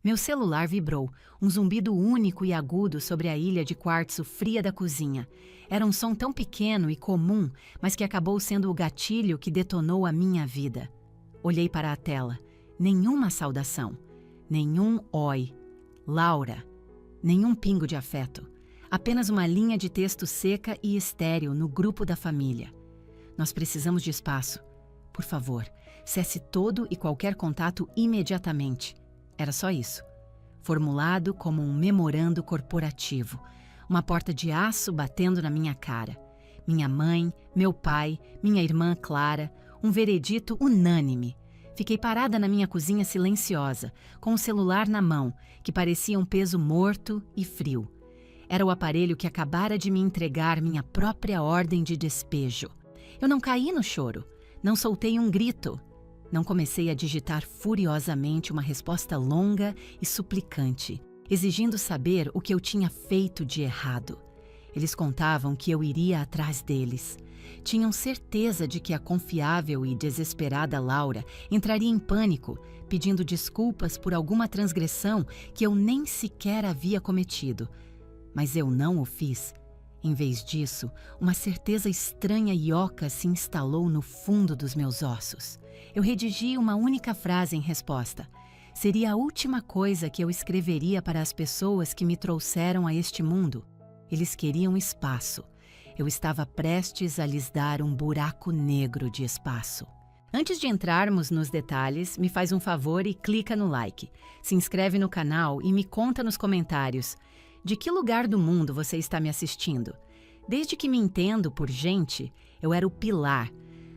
Meu celular vibrou, um zumbido único e agudo sobre a ilha de quartzo fria da cozinha. Era um som tão pequeno e comum, mas que acabou sendo o gatilho que detonou a minha vida. Olhei para a tela. Nenhuma saudação. Nenhum oi. Laura. Nenhum pingo de afeto. Apenas uma linha de texto seca e estéril no grupo da família. Nós precisamos de espaço. Por favor, cesse todo e qualquer contato imediatamente. Era só isso. Formulado como um memorando corporativo. Uma porta de aço batendo na minha cara. Minha mãe, meu pai, minha irmã Clara. Um veredito unânime. Fiquei parada na minha cozinha silenciosa, com o celular na mão, que parecia um peso morto e frio. Era o aparelho que acabara de me entregar minha própria ordem de despejo. Eu não caí no choro. Não soltei um grito. Não comecei a digitar furiosamente uma resposta longa e suplicante, exigindo saber o que eu tinha feito de errado. Eles contavam que eu iria atrás deles. Tinham certeza de que a confiável e desesperada Laura entraria em pânico, pedindo desculpas por alguma transgressão que eu nem sequer havia cometido. Mas eu não o fiz. Em vez disso, uma certeza estranha e oca se instalou no fundo dos meus ossos. Eu redigi uma única frase em resposta. Seria a última coisa que eu escreveria para as pessoas que me trouxeram a este mundo. Eles queriam espaço. Eu estava prestes a lhes dar um buraco negro de espaço. Antes de entrarmos nos detalhes, me faz um favor e clica no like. Se inscreve no canal e me conta nos comentários de que lugar do mundo você está me assistindo. Desde que me entendo por gente, eu era o pilar.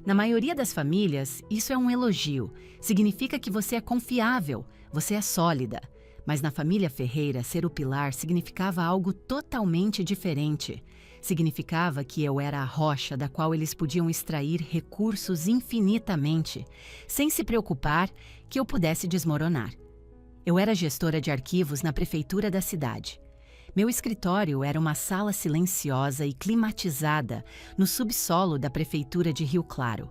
Na maioria das famílias, isso é um elogio. Significa que você é confiável, você é sólida. Mas na família Ferreira, ser o pilar significava algo totalmente diferente. Significava que eu era a rocha da qual eles podiam extrair recursos infinitamente, sem se preocupar que eu pudesse desmoronar. Eu era gestora de arquivos na prefeitura da cidade. Meu escritório era uma sala silenciosa e climatizada no subsolo da prefeitura de Rio Claro.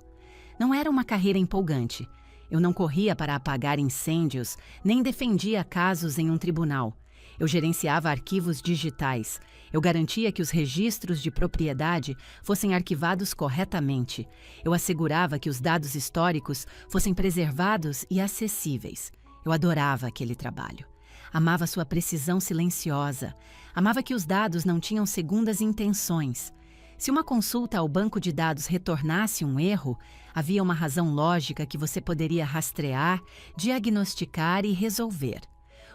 Não era uma carreira empolgante. Eu não corria para apagar incêndios, nem defendia casos em um tribunal. Eu gerenciava arquivos digitais. Eu garantia que os registros de propriedade fossem arquivados corretamente. Eu assegurava que os dados históricos fossem preservados e acessíveis. Eu adorava aquele trabalho. Amava sua precisão silenciosa. Amava que os dados não tinham segundas intenções. Se uma consulta ao banco de dados retornasse um erro, havia uma razão lógica que você poderia rastrear, diagnosticar e resolver.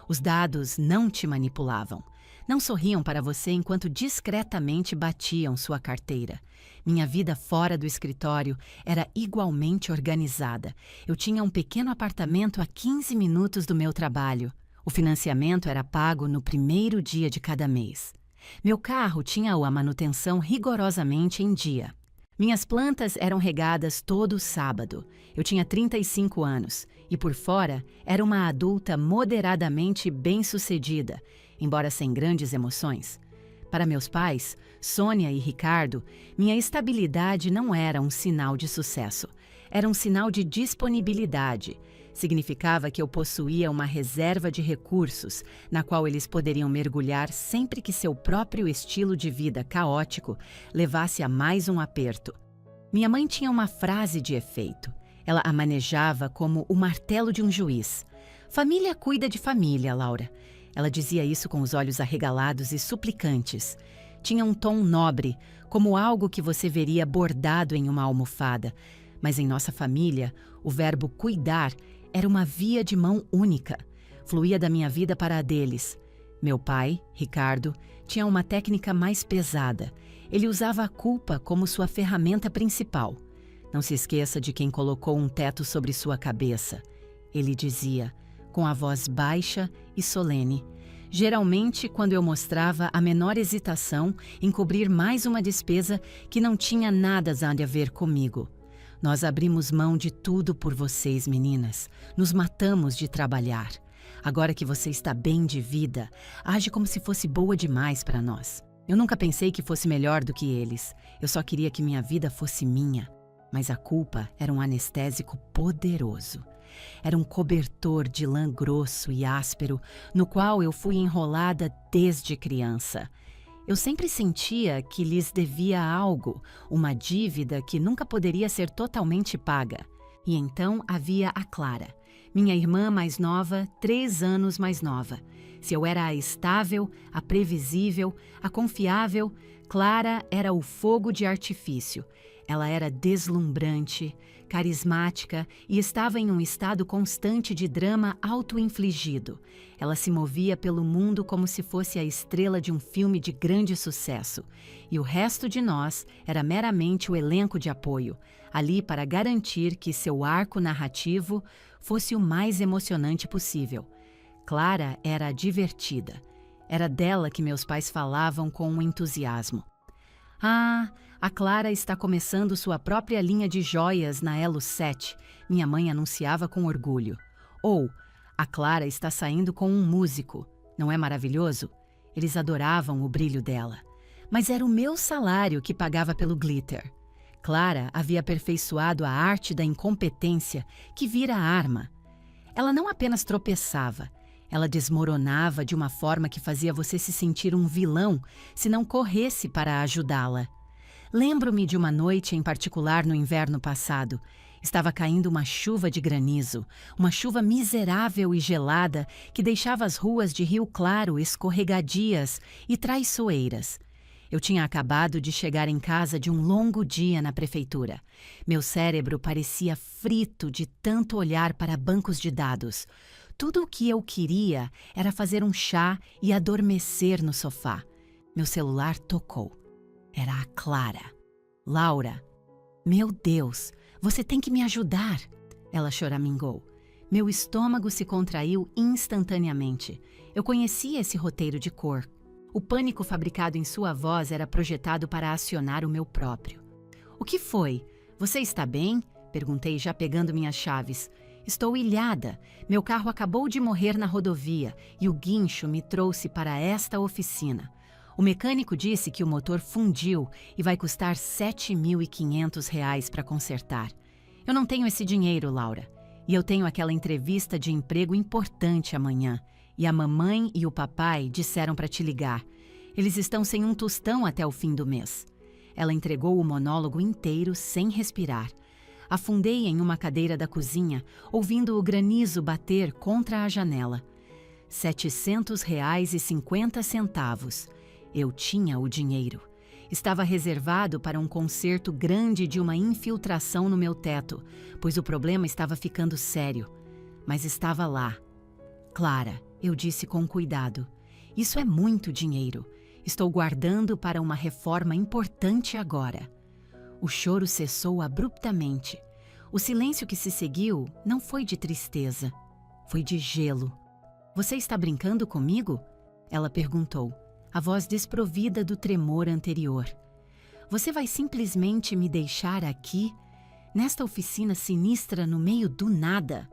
Os dados não te manipulavam. Não sorriam para você enquanto discretamente batiam sua carteira. Minha vida fora do escritório era igualmente organizada. Eu tinha um pequeno apartamento a 15 minutos do meu trabalho. O financiamento era pago no primeiro dia de cada mês. Meu carro tinha a manutenção rigorosamente em dia. Minhas plantas eram regadas todo sábado. Eu tinha 35 anos e, por fora, era uma adulta moderadamente bem-sucedida, embora sem grandes emoções. Para meus pais, Sônia e Ricardo, minha estabilidade não era um sinal de sucesso. Era um sinal de disponibilidade. Significava que eu possuía uma reserva de recursos, na qual eles poderiam mergulhar sempre que seu próprio estilo de vida caótico levasse a mais um aperto. Minha mãe tinha uma frase de efeito. Ela a manejava como o martelo de um juiz. Família cuida de família, Laura. Ela dizia isso com os olhos arregalados e suplicantes. Tinha um tom nobre, como algo que você veria bordado em uma almofada. Mas em nossa família, o verbo cuidar era uma via de mão única. Fluía da minha vida para a deles. Meu pai, Ricardo, tinha uma técnica mais pesada. Ele usava a culpa como sua ferramenta principal. Não se esqueça de quem colocou um teto sobre sua cabeça. Ele dizia, com a voz baixa e solene, geralmente quando eu mostrava a menor hesitação em cobrir mais uma despesa que não tinha nada a ver comigo. Nós abrimos mão de tudo por vocês, meninas. Nos matamos de trabalhar. Agora que você está bem de vida, age como se fosse boa demais para nós. Eu nunca pensei que fosse melhor do que eles. Eu só queria que minha vida fosse minha. Mas a culpa era um anestésico poderoso. Era um cobertor de lã grosso e áspero no qual eu fui enrolada desde criança. Eu sempre sentia que lhes devia algo, uma dívida que nunca poderia ser totalmente paga. E então havia a Clara, minha irmã mais nova, 3 anos mais nova. Se eu era a estável, a previsível, a confiável, Clara era o fogo de artifício. Ela era deslumbrante, carismática e estava em um estado constante de drama auto-infligido. Ela se movia pelo mundo como se fosse a estrela de um filme de grande sucesso. E o resto de nós era meramente o elenco de apoio, ali para garantir que seu arco narrativo fosse o mais emocionante possível. Clara era divertida. Era dela que meus pais falavam com um entusiasmo. Ah, a Clara está começando sua própria linha de joias na Elo 7, minha mãe anunciava com orgulho. Ou, a Clara está saindo com um músico. Não é maravilhoso? Eles adoravam o brilho dela. Mas era o meu salário que pagava pelo glitter. Clara havia aperfeiçoado a arte da incompetência que vira arma. Ela não apenas tropeçava, ela desmoronava de uma forma que fazia você se sentir um vilão se não corresse para ajudá-la. Lembro-me de uma noite em particular no inverno passado. Estava caindo uma chuva de granizo, uma chuva miserável e gelada que deixava as ruas de Rio Claro escorregadias e traiçoeiras. Eu tinha acabado de chegar em casa de um longo dia na prefeitura. Meu cérebro parecia frito de tanto olhar para bancos de dados. Tudo o que eu queria era fazer um chá e adormecer no sofá. Meu celular tocou. Era a Clara. Laura. Meu Deus, você tem que me ajudar. Ela choramingou. Meu estômago se contraiu instantaneamente. Eu conhecia esse roteiro de cor. O pânico fabricado em sua voz era projetado para acionar o meu próprio. O que foi? Você está bem? Perguntei já pegando minhas chaves. Estou ilhada. Meu carro acabou de morrer na rodovia e o guincho me trouxe para esta oficina. O mecânico disse que o motor fundiu e vai custar R$ 7.500 para consertar. Eu não tenho esse dinheiro, Laura. E eu tenho aquela entrevista de emprego importante amanhã. E a mamãe e o papai disseram para te ligar. Eles estão sem um tostão até o fim do mês. Ela entregou o monólogo inteiro sem respirar. Afundei em uma cadeira da cozinha, ouvindo o granizo bater contra a janela. R$ 700,50. Eu tinha o dinheiro. Estava reservado para um conserto grande de uma infiltração no meu teto, pois o problema estava ficando sério. Mas estava lá. Clara, eu disse com cuidado, isso é muito dinheiro. Estou guardando para uma reforma importante agora. O choro cessou abruptamente. O silêncio que se seguiu não foi de tristeza, foi de gelo. Você está brincando comigo? Ela perguntou, a voz desprovida do tremor anterior. Você vai simplesmente me deixar aqui, nesta oficina sinistra no meio do nada?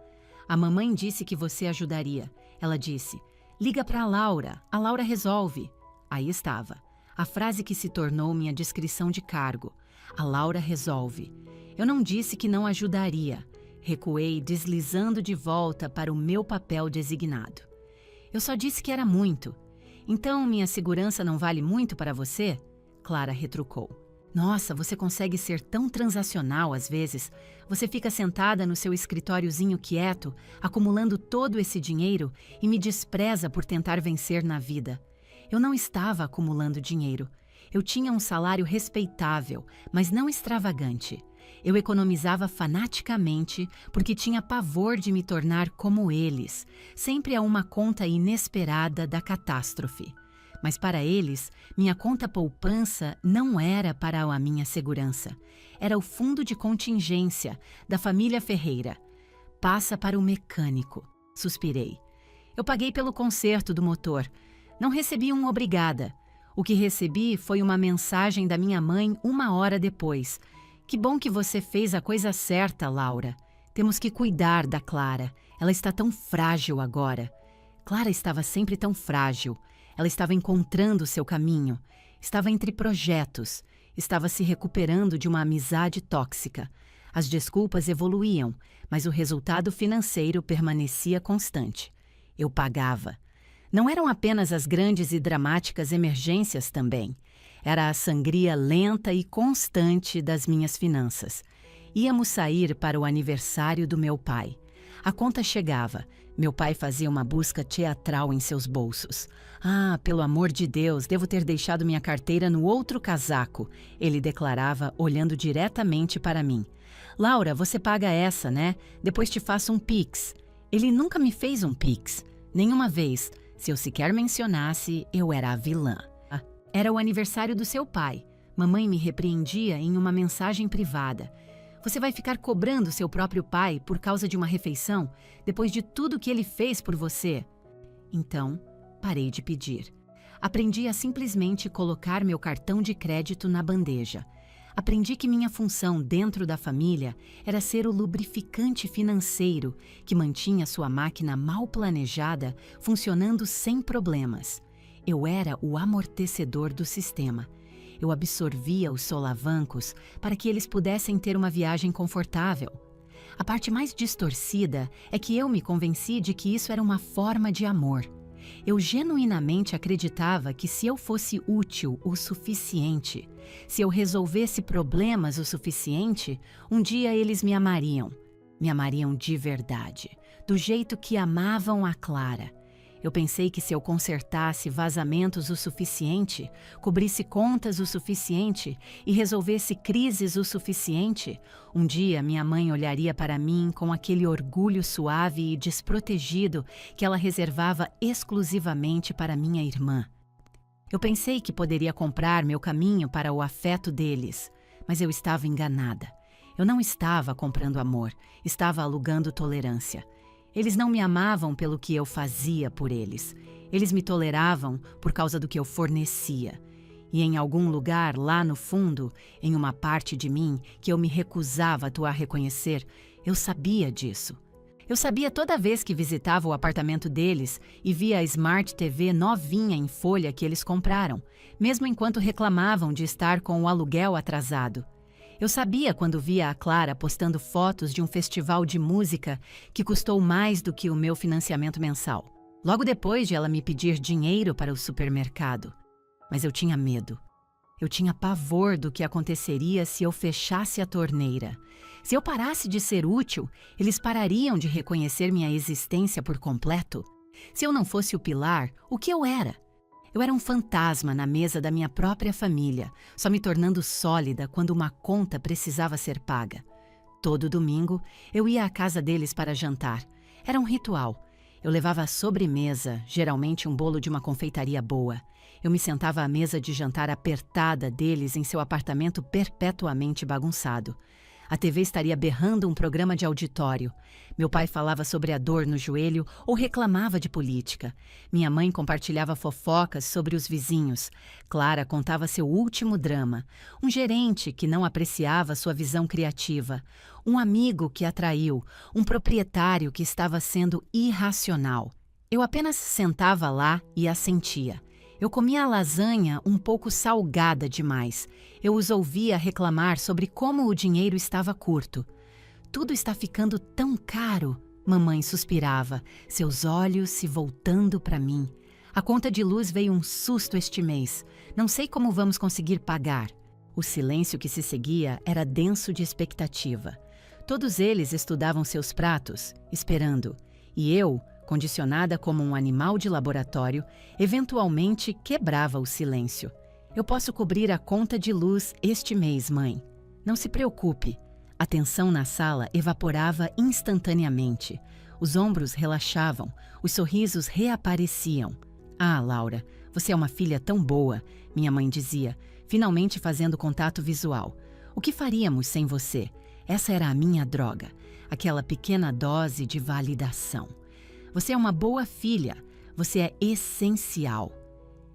A mamãe disse que você ajudaria. Ela disse, liga para a Laura resolve. Aí estava, a frase que se tornou minha descrição de cargo. A Laura resolve. Eu não disse que não ajudaria. Recuei, deslizando de volta para o meu papel designado. Eu só disse que era muito. Então, minha segurança não vale muito para você? Clara retrucou. Nossa, você consegue ser tão transacional às vezes. Você fica sentada no seu escritóriozinho quieto, acumulando todo esse dinheiro e me despreza por tentar vencer na vida. Eu não estava acumulando dinheiro. Eu tinha um salário respeitável, mas não extravagante. Eu economizava fanaticamente porque tinha pavor de me tornar como eles, sempre a uma conta inesperada da catástrofe. Mas para eles, minha conta poupança não era para a minha segurança. Era o fundo de contingência da família Ferreira. Passa para o mecânico, suspirei. Eu paguei pelo conserto do motor. Não recebi um obrigada. O que recebi foi uma mensagem da minha mãe 1 hora depois. Que bom que você fez a coisa certa, Laura. Temos que cuidar da Clara. Ela está tão frágil agora. Clara estava sempre tão frágil. Ela estava encontrando seu caminho. Estava entre projetos. Estava se recuperando de uma amizade tóxica. As desculpas evoluíam, mas o resultado financeiro permanecia constante. Eu pagava. Não eram apenas as grandes e dramáticas emergências também. Era a sangria lenta e constante das minhas finanças. Íamos sair para o aniversário do meu pai. A conta chegava. Meu pai fazia uma busca teatral em seus bolsos. "Ah, pelo amor de Deus, devo ter deixado minha carteira no outro casaco", ele declarava, olhando diretamente para mim. "Laura, você paga essa, né? Depois te faço um Pix." Ele nunca me fez um Pix. Nenhuma vez. Se eu sequer mencionasse, eu era a vilã. Era o aniversário do seu pai. Mamãe me repreendia em uma mensagem privada. "Você vai ficar cobrando seu próprio pai por causa de uma refeição, depois de tudo que ele fez por você?" Então, parei de pedir. Aprendi a simplesmente colocar meu cartão de crédito na bandeja. Aprendi que minha função dentro da família era ser o lubrificante financeiro que mantinha sua máquina mal planejada funcionando sem problemas. Eu era o amortecedor do sistema. Eu absorvia os solavancos para que eles pudessem ter uma viagem confortável. A parte mais distorcida é que eu me convenci de que isso era uma forma de amor. Eu genuinamente acreditava que se eu fosse útil o suficiente, se eu resolvesse problemas o suficiente, um dia eles me amariam. Me amariam de verdade, do jeito que amavam a Clara. Eu pensei que se eu consertasse vazamentos o suficiente, cobrisse contas o suficiente e resolvesse crises o suficiente, um dia minha mãe olharia para mim com aquele orgulho suave e desprotegido que ela reservava exclusivamente para minha irmã. Eu pensei que poderia comprar meu caminho para o afeto deles, mas eu estava enganada. Eu não estava comprando amor, estava alugando tolerância. Eles não me amavam pelo que eu fazia por eles. Eles me toleravam por causa do que eu fornecia. E em algum lugar, lá no fundo, em uma parte de mim que eu me recusava a reconhecer, eu sabia disso. Eu sabia toda vez que visitava o apartamento deles e via a Smart TV novinha em folha que eles compraram, mesmo enquanto reclamavam de estar com o aluguel atrasado. Eu sabia quando via a Clara postando fotos de um festival de música que custou mais do que o meu financiamento mensal, logo depois de ela me pedir dinheiro para o supermercado. Mas eu tinha medo. Eu tinha pavor do que aconteceria se eu fechasse a torneira. Se eu parasse de ser útil, eles parariam de reconhecer minha existência por completo. Se eu não fosse o pilar, o que eu era? Eu era um fantasma na mesa da minha própria família, só me tornando sólida quando uma conta precisava ser paga. Todo domingo, eu ia à casa deles para jantar. Era um ritual. Eu levava a sobremesa, geralmente um bolo de uma confeitaria boa. Eu me sentava à mesa de jantar apertada deles em seu apartamento perpetuamente bagunçado. A TV estaria berrando um programa de auditório. Meu pai falava sobre a dor no joelho ou reclamava de política. Minha mãe compartilhava fofocas sobre os vizinhos. Clara contava seu último drama. Um gerente que não apreciava sua visão criativa. Um amigo que a traiu. Um proprietário que estava sendo irracional. Eu apenas sentava lá e assentia. Eu comia a lasanha um pouco salgada demais. Eu os ouvia reclamar sobre como o dinheiro estava curto. "Tudo está ficando tão caro", mamãe suspirava, seus olhos se voltando para mim. "A conta de luz veio um susto este mês. Não sei como vamos conseguir pagar." O silêncio que se seguia era denso de expectativa. Todos eles estudavam seus pratos, esperando. E eu, condicionada como um animal de laboratório, eventualmente quebrava o silêncio. "Eu posso cobrir a conta de luz este mês, mãe." "Não se preocupe." A tensão na sala evaporava instantaneamente. Os ombros relaxavam, os sorrisos reapareciam. "Ah, Laura, você é uma filha tão boa", minha mãe dizia, finalmente fazendo contato visual. "O que faríamos sem você? Essa era a minha droga, aquela pequena dose de validação. Você é uma boa filha, você é essencial."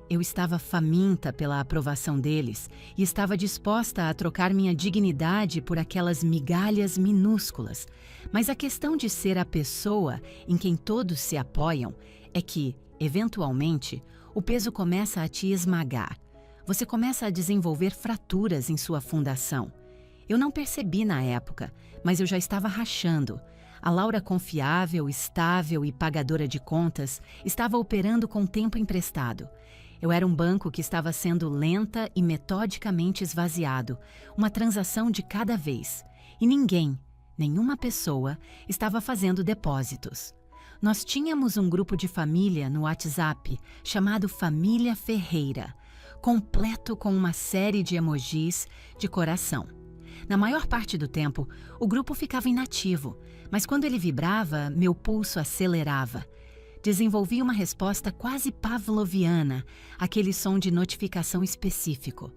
Eu estava faminta pela aprovação deles e estava disposta a trocar minha dignidade por aquelas migalhas minúsculas. Mas a questão de ser a pessoa em quem todos se apoiam é que, eventualmente, o peso começa a te esmagar. você começa a desenvolver fraturas em sua fundação. Eu não percebi na época, mas eu já estava rachando. A Laura confiável, estável e pagadora de contas estava operando com tempo emprestado. Eu era um banco que estava sendo lenta e metodicamente esvaziado, uma transação de cada vez. E ninguém, nenhuma pessoa, estava fazendo depósitos. Nós tínhamos um grupo de família no WhatsApp chamado Família Ferreira, completo com uma série de emojis de coração. Na maior parte do tempo, o grupo ficava inativo, mas quando ele vibrava, meu pulso acelerava. Desenvolvi uma resposta quase pavloviana, aquele som de notificação específico.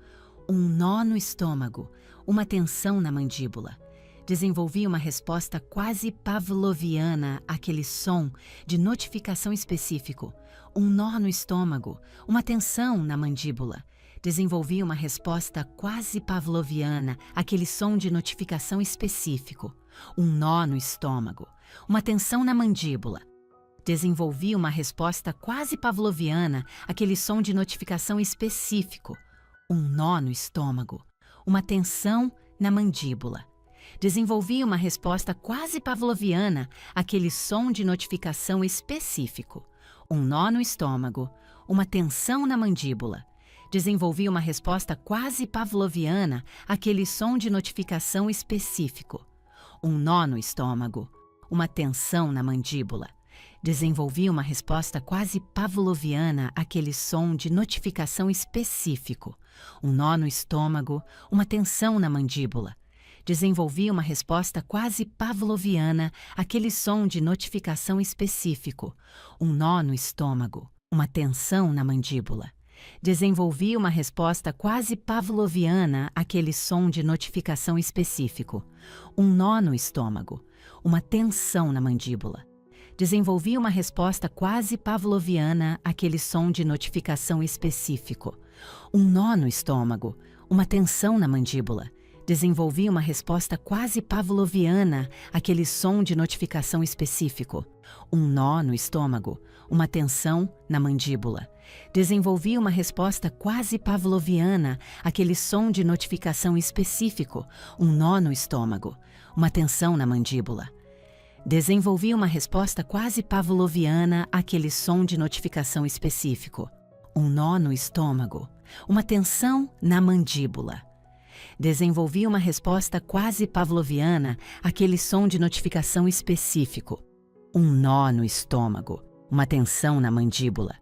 Um nó no estômago, uma tensão na mandíbula. Desenvolvi uma resposta quase pavloviana, aquele som de notificação específico. Um nó no estômago, uma tensão na mandíbula. Desenvolvi uma resposta quase pavloviana, aquele som de notificação específico. Um nó no estômago, uma tensão na mandíbula. Desenvolvi uma resposta quase pavloviana, aquele som de notificação específico. Um nó no estômago, uma tensão na mandíbula. Desenvolvi uma resposta quase pavloviana, aquele som de notificação específico. Um nó no estômago, uma tensão na mandíbula. Desenvolvi uma resposta quase pavloviana, aquele som de notificação específico. Um nó no estômago, uma tensão na mandíbula. Desenvolvi uma resposta quase pavloviana, aquele som de notificação específico. Um nó no estômago, uma tensão na mandíbula. Desenvolvi uma resposta quase pavloviana, aquele som de notificação específico. Um nó no estômago, uma tensão na mandíbula. Desenvolvi uma resposta quase pavloviana, aquele som de notificação específico. Um nó no estômago, uma tensão na mandíbula. Desenvolvi uma resposta quase pavloviana, aquele som de notificação específico. Um nó no estômago, uma tensão na mandíbula. Desenvolvi uma resposta quase pavloviana, aquele som de notificação específico. Um nó no estômago, uma tensão na mandíbula. Desenvolvi uma resposta quase pavloviana, aquele som de notificação específico. Um nó no estômago, uma tensão na mandíbula. Desenvolvi uma resposta quase pavloviana, aquele som de notificação específico. Um nó no estômago, uma tensão na mandíbula. Desenvolvi uma resposta quase pavloviana, aquele som de notificação específico. Um nó no estômago, uma tensão na mandíbula.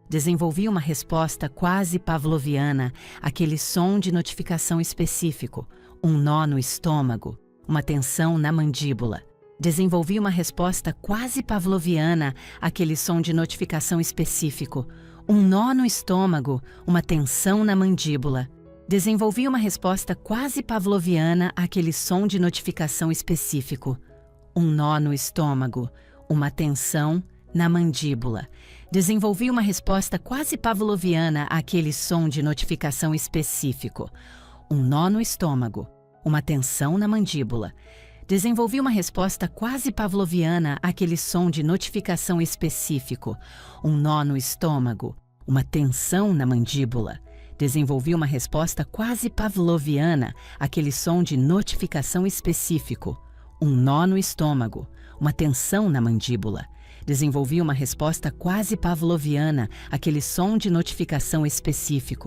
Desenvolvi uma resposta quase pavloviana, aquele som de notificação específico. Um nó no estômago, uma tensão na mandíbula. Desenvolvi uma resposta quase pavloviana, aquele som de notificação específico. Um nó no estômago, uma tensão na mandíbula. Desenvolvi uma resposta quase pavloviana àquele som de notificação específico. Um nó no estômago, uma tensão na mandíbula. Desenvolvi uma resposta quase pavloviana àquele som de notificação específico. Um nó no estômago, uma tensão na mandíbula. Desenvolvi uma resposta quase pavloviana àquele som de notificação específico. Um nó no estômago, uma tensão na mandíbula. Desenvolvi uma resposta quase pavloviana àquele som de notificação específico. Um nó no estômago, uma tensão na mandíbula. Desenvolvi uma resposta quase pavloviana àquele som de notificação específico.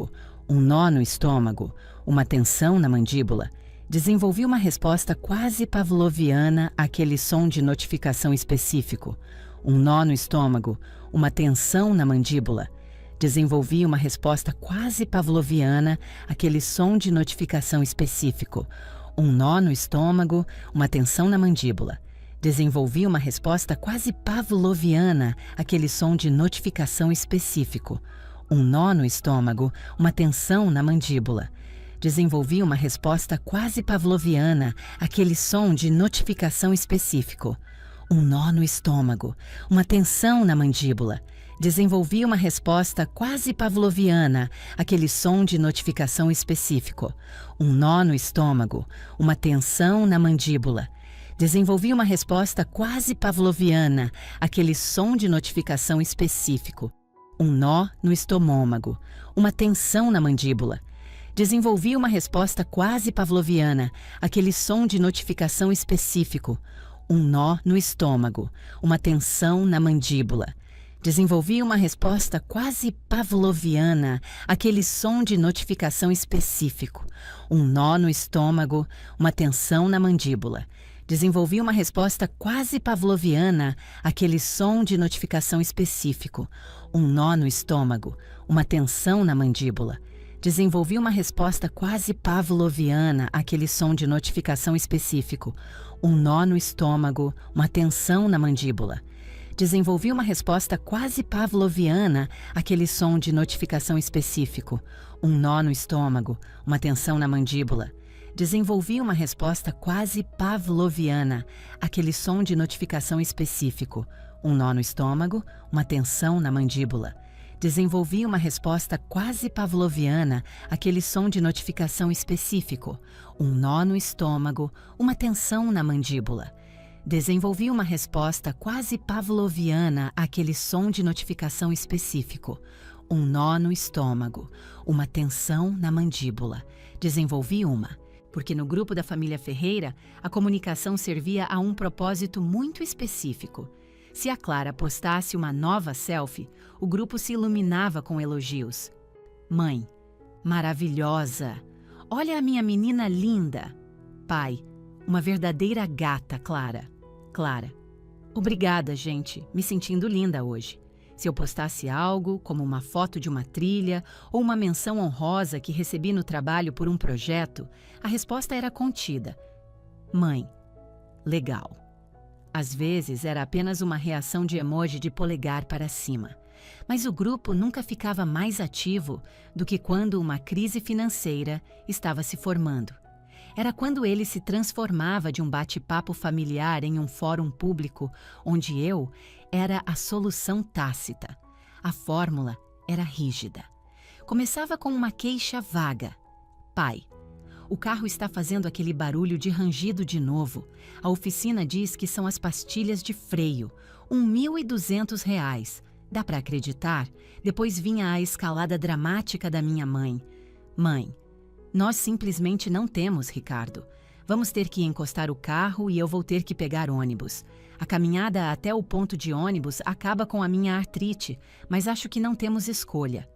Um nó no estômago, uma tensão na mandíbula. Desenvolvi uma resposta quase pavloviana àquele som de notificação específico. Um nó no estômago, uma tensão na mandíbula. Desenvolvi uma resposta quase pavloviana àquele som de notificação específico. Um nó no estômago, uma tensão na mandíbula. Desenvolvi uma resposta quase pavloviana àquele som de notificação específico. Um nó no estômago, uma tensão na mandíbula. Desenvolvi uma resposta quase pavloviana àquele som de notificação específico. Um nó no estômago, uma tensão na mandíbula. Desenvolvi uma resposta quase pavloviana àquele som de notificação específico. Um nó no estômago, uma tensão na mandíbula. Desenvolvi uma resposta quase pavloviana àquele som de notificação específico. Um nó no estômago, uma tensão na mandíbula. Desenvolvi uma resposta quase pavloviana, aquele som de notificação específico. Um nó no estômago, uma tensão na mandíbula. Desenvolvi uma resposta quase pavloviana, aquele som de notificação específico. Um nó no estômago, uma tensão na mandíbula. Desenvolvi uma resposta quase pavloviana, aquele som de notificação específico. Um nó no estômago, uma tensão na mandíbula. Desenvolvi uma resposta quase pavloviana, aquele som de notificação específico. Um nó no estômago, uma tensão na mandíbula. Desenvolvi uma resposta quase pavloviana, aquele som de notificação específico. Um nó no estômago, uma tensão na mandíbula. Desenvolvi uma resposta quase pavloviana, aquele som de notificação específico. Um nó no estômago, uma tensão na mandíbula. Desenvolvi uma resposta quase pavloviana, aquele som de notificação específico. Um nó no estômago, uma tensão na mandíbula. Desenvolvi uma resposta quase pavloviana àquele som de notificação específico. Um nó no estômago, uma tensão na mandíbula. Desenvolvi porque no grupo da família Ferreira, a comunicação servia a um propósito muito específico. Se a Clara postasse uma nova selfie, o grupo se iluminava com elogios. Mãe, maravilhosa! Olha a minha menina linda! Pai, uma verdadeira gata, Clara. Clara, obrigada, gente, me sentindo linda hoje. Se eu postasse algo, como uma foto de uma trilha ou uma menção honrosa que recebi no trabalho por um projeto, a resposta era contida. Mãe, legal. Às vezes era apenas uma reação de emoji de polegar para cima. Mas o grupo nunca ficava mais ativo do que quando uma crise financeira estava se formando. Era quando ele se transformava de um bate-papo familiar em um fórum público, onde eu era a solução tácita. A fórmula era rígida. Começava com uma queixa vaga. Pai, o carro está fazendo aquele barulho de rangido de novo. A oficina diz que são as pastilhas de freio. R$ 1.200. Dá para acreditar? Depois vinha a escalada dramática da minha mãe. Mãe, nós simplesmente não temos, Ricardo. Vamos ter que encostar o carro e eu vou ter que pegar ônibus. A caminhada até o ponto de ônibus acaba com a minha artrite, mas acho que não temos escolha.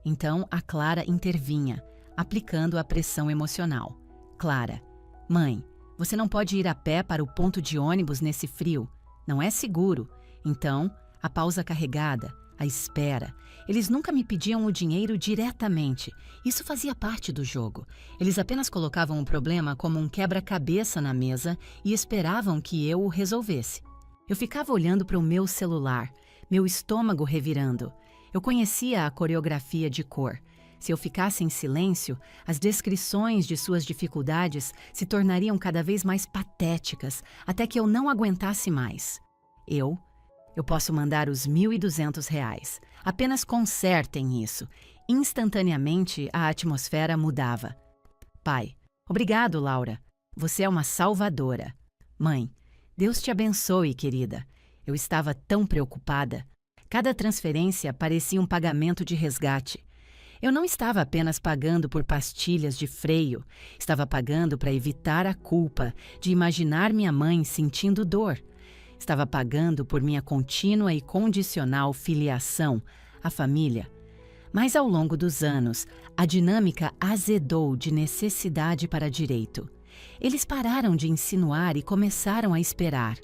Então a Clara intervinha, aplicando a pressão emocional. Clara, mãe, você não pode ir a pé para o ponto de ônibus nesse frio. Não é seguro. Então, a pausa carregada, a espera. Eles nunca me pediam o dinheiro diretamente. Isso fazia parte do jogo. Eles apenas colocavam o problema como um quebra-cabeça na mesa e esperavam que eu o resolvesse. Eu ficava olhando para o meu celular, meu estômago revirando. Eu conhecia a coreografia de cor. Se eu ficasse em silêncio, as descrições de suas dificuldades se tornariam cada vez mais patéticas, até que eu não aguentasse mais. Eu posso mandar os R$ 1.200. Apenas consertem isso. Instantaneamente, a atmosfera mudava. Pai, obrigado, Laura. Você é uma salvadora. Mãe, Deus te abençoe, querida. Eu estava tão preocupada. Cada transferência parecia um pagamento de resgate. Eu não estava apenas pagando por pastilhas de freio. Estava pagando para evitar a culpa de imaginar minha mãe sentindo dor. Estava pagando por minha contínua e condicional filiação à família. Mas ao longo dos anos, a dinâmica azedou de necessidade para direito. Eles pararam de insinuar e começaram a esperar.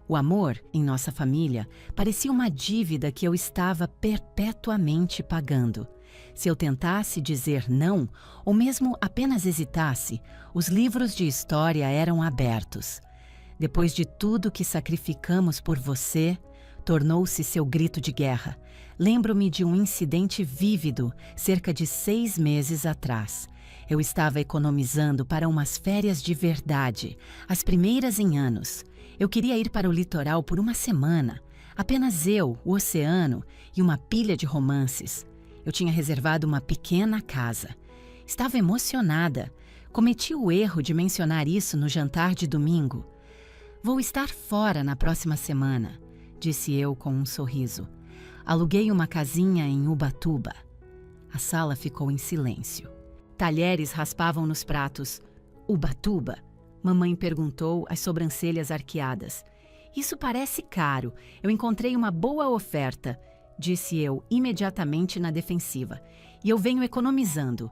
O amor, em nossa família, parecia uma dívida que eu estava perpetuamente pagando. Se eu tentasse dizer não, ou mesmo apenas hesitasse, os livros de história eram abertos. Depois de tudo que sacrificamos por você, tornou-se seu grito de guerra. Lembro-me de um incidente vívido, cerca de 6 meses atrás. Eu estava economizando para umas férias de verdade, as primeiras em anos. Eu queria ir para o litoral por uma semana. Apenas eu, o oceano e uma pilha de romances. Eu tinha reservado uma pequena casa. Estava emocionada. Cometi o erro de mencionar isso no jantar de domingo. Vou estar fora na próxima semana, disse eu com um sorriso. Aluguei uma casinha em Ubatuba. A sala ficou em silêncio. Talheres raspavam nos pratos. Ubatuba? Mamãe perguntou, as sobrancelhas arqueadas. Isso parece caro. Eu encontrei uma boa oferta, disse eu imediatamente na defensiva. E eu venho economizando.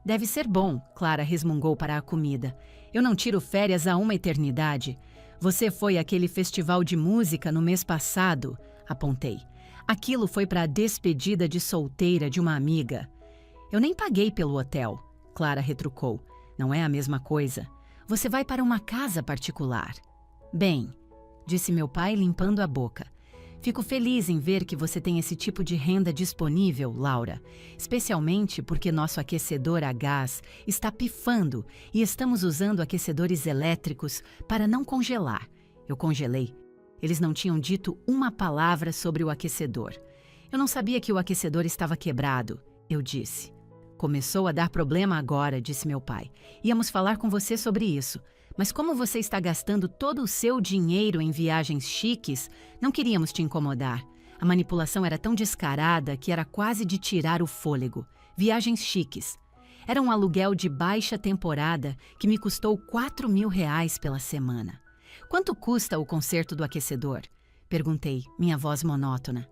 Deve ser bom, Clara resmungou para a comida. Eu não tiro férias há uma eternidade. Você foi àquele festival de música no mês passado, apontei. Aquilo foi para a despedida de solteira de uma amiga. Eu nem paguei pelo hotel, Clara retrucou. Não é a mesma coisa. Você vai para uma casa particular. Bem, disse meu pai limpando a boca. Fico feliz em ver que você tem esse tipo de renda disponível, Laura. Especialmente porque nosso aquecedor a gás está pifando e estamos usando aquecedores elétricos para não congelar. Eu congelei. Eles não tinham dito uma palavra sobre o aquecedor. Eu não sabia que o aquecedor estava quebrado, eu disse. Começou a dar problema agora, disse meu pai. Íamos falar com você sobre isso. Mas como você está gastando todo o seu dinheiro em viagens chiques, não queríamos te incomodar. A manipulação era tão descarada que era quase de tirar o fôlego. Viagens chiques. Era um aluguel de baixa temporada que me custou R$ 4.000 pela semana. Quanto custa o conserto do aquecedor? Perguntei, minha voz monótona.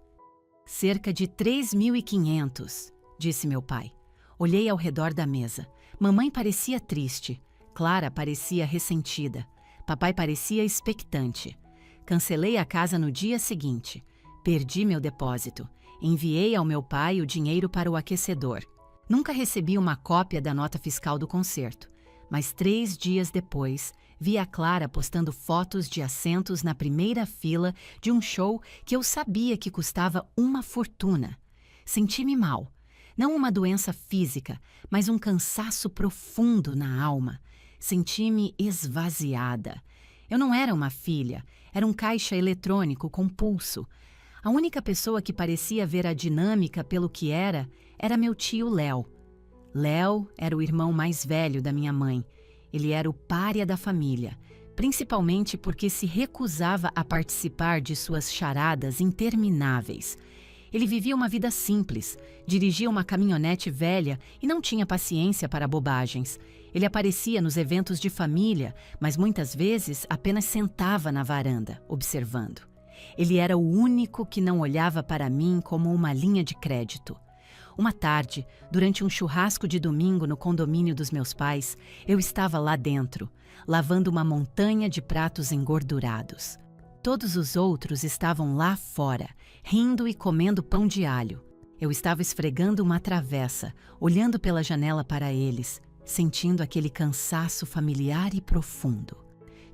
Cerca de 3.500, disse meu pai. Olhei ao redor da mesa. Mamãe parecia triste. Clara parecia ressentida. Papai parecia expectante. Cancelei a casa no dia seguinte. Perdi meu depósito. Enviei ao meu pai o dinheiro para o aquecedor. Nunca recebi uma cópia da nota fiscal do concerto. Mas 3 dias depois, vi a Clara postando fotos de assentos na primeira fila de um show que eu sabia que custava uma fortuna. Senti-me mal. Não uma doença física, mas um cansaço profundo na alma. Senti-me esvaziada. Eu não era uma filha, era um caixa eletrônico com pulso. A única pessoa que parecia ver a dinâmica pelo que era meu tio Léo. Léo era o irmão mais velho da minha mãe. Ele era o pária da família, principalmente porque se recusava a participar de suas charadas intermináveis. Ele vivia uma vida simples, dirigia uma caminhonete velha e não tinha paciência para bobagens. Ele aparecia nos eventos de família, mas muitas vezes apenas sentava na varanda, observando. Ele era o único que não olhava para mim como uma linha de crédito. Uma tarde, durante um churrasco de domingo no condomínio dos meus pais, eu estava lá dentro, lavando uma montanha de pratos engordurados. Todos os outros estavam lá fora, rindo e comendo pão de alho. Eu estava esfregando uma travessa, olhando pela janela para eles, sentindo aquele cansaço familiar e profundo.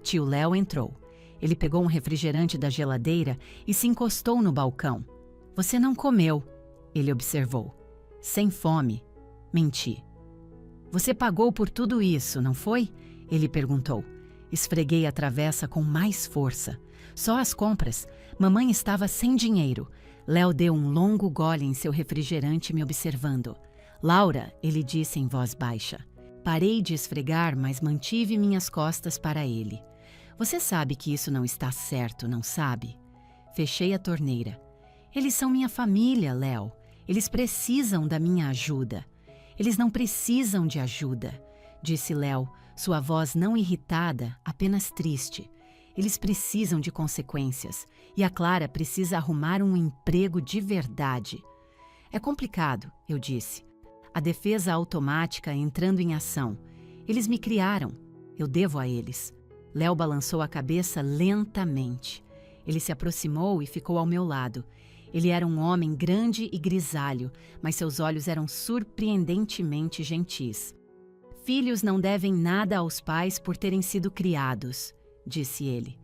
Tio Léo entrou. Ele pegou um refrigerante da geladeira e se encostou no balcão. — Você não comeu, ele observou. — Sem fome. Menti. — Você pagou por tudo isso, não foi? Ele perguntou. Esfreguei a travessa com mais força. Só as compras. Mamãe estava sem dinheiro. Léo deu um longo gole em seu refrigerante me observando. — Laura, ele disse em voz baixa. Parei de esfregar, mas mantive minhas costas para ele. Você sabe que isso não está certo, não sabe? Fechei a torneira. Eles são minha família, Léo. Eles precisam da minha ajuda. Eles não precisam de ajuda, disse Léo, sua voz não irritada, apenas triste. Eles precisam de consequências, e a Clara precisa arrumar um emprego de verdade. É complicado, eu disse. A defesa automática entrando em ação. Eles me criaram. Eu devo a eles. Léo balançou a cabeça lentamente. Ele se aproximou e ficou ao meu lado. Ele era um homem grande e grisalho, mas seus olhos eram surpreendentemente gentis. Filhos não devem nada aos pais por terem sido criados, disse ele.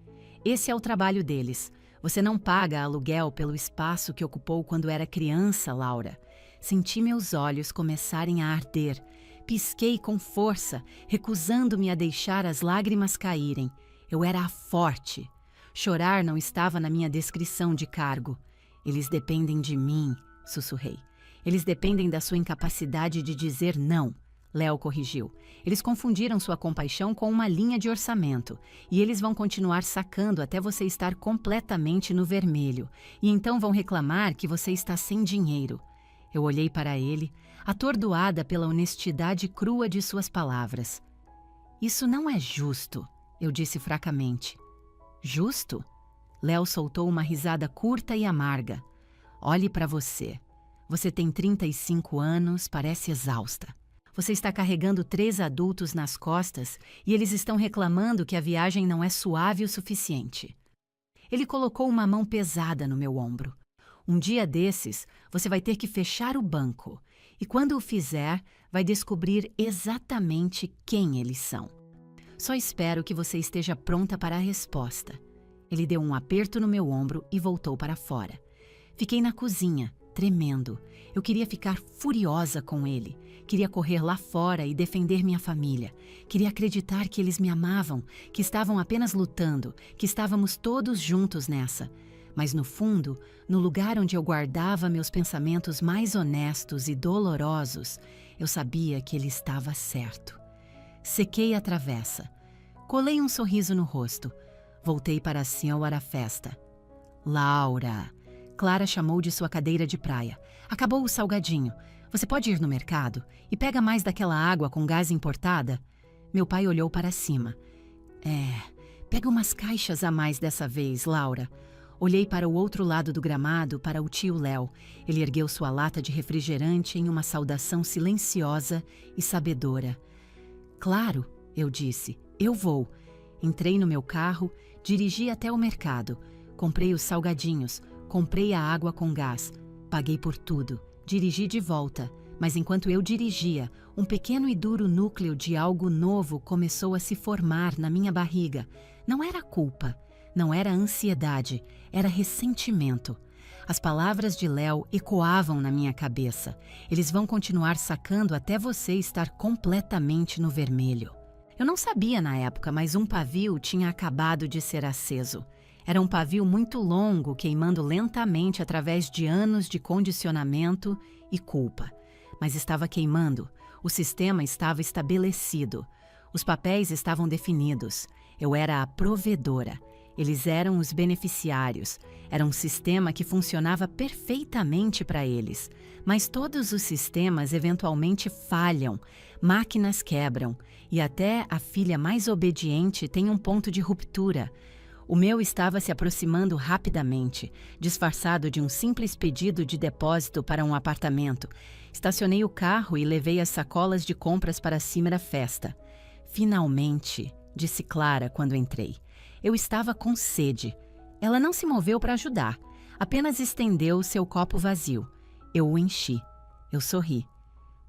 Esse é o trabalho deles. Você não paga aluguel pelo espaço que ocupou quando era criança, Laura. Senti meus olhos começarem a arder. Pisquei com força, recusando-me a deixar as lágrimas caírem. Eu era a forte. Chorar não estava na minha descrição de cargo. Eles dependem de mim, sussurrei. Eles dependem da sua incapacidade de dizer não. Léo corrigiu. Eles confundiram sua compaixão com uma linha de orçamento, e eles vão continuar sacando até você estar completamente no vermelho, e então vão reclamar que você está sem dinheiro. Eu olhei para ele, atordoada pela honestidade crua de suas palavras. Isso não é justo, eu disse fracamente. Justo? Léo soltou uma risada curta e amarga. Olhe para você. Você tem 35 anos, parece exausta. Você está carregando 3 adultos nas costas e eles estão reclamando que a viagem não é suave o suficiente. Ele colocou uma mão pesada no meu ombro. Um dia desses, você vai ter que fechar o banco. E quando o fizer, vai descobrir exatamente quem eles são. Só espero que você esteja pronta para a resposta. Ele deu um aperto no meu ombro e voltou para fora. Fiquei na cozinha, tremendo. Eu queria ficar furiosa com ele. Queria correr lá fora e defender minha família. Queria acreditar que eles me amavam, que estavam apenas lutando, que estávamos todos juntos nessa. Mas no fundo, no lugar onde eu guardava meus pensamentos mais honestos e dolorosos, eu sabia que ele estava certo. Sequei a travessa. Colei um sorriso no rosto. Voltei para a senhora festa. Laura! Clara chamou de sua cadeira de praia. Acabou o salgadinho. Você pode ir no mercado e pega mais daquela água com gás importada? Meu pai olhou para cima. Pega umas caixas a mais dessa vez, Laura. Olhei para o outro lado do gramado, para o tio Léo. Ele ergueu sua lata de refrigerante em uma saudação silenciosa e sabedora. Claro, eu disse, eu vou. Entrei no meu carro, dirigi até o mercado. Comprei os salgadinhos, comprei a água com gás. Paguei por tudo. Dirigi de volta, mas enquanto eu dirigia, um pequeno e duro núcleo de algo novo começou a se formar na minha barriga. Não era culpa, não era ansiedade, era ressentimento. As palavras de Léo ecoavam na minha cabeça. Eles vão continuar sacando até você estar completamente no vermelho. Eu não sabia na época, mas um pavio tinha acabado de ser aceso. Era um pavio muito longo, queimando lentamente através de anos de condicionamento e culpa. Mas estava queimando. O sistema estava estabelecido. Os papéis estavam definidos. Eu era a provedora. Eles eram os beneficiários. Era um sistema que funcionava perfeitamente para eles. Mas todos os sistemas eventualmente falham. Máquinas quebram. E até a filha mais obediente tem um ponto de ruptura. O meu estava se aproximando rapidamente, disfarçado de um simples pedido de depósito para um apartamento. Estacionei o carro e levei as sacolas de compras para cima da festa. Finalmente, disse Clara quando entrei. Eu estava com sede. Ela não se moveu para ajudar, apenas estendeu seu copo vazio. Eu o enchi. Eu sorri.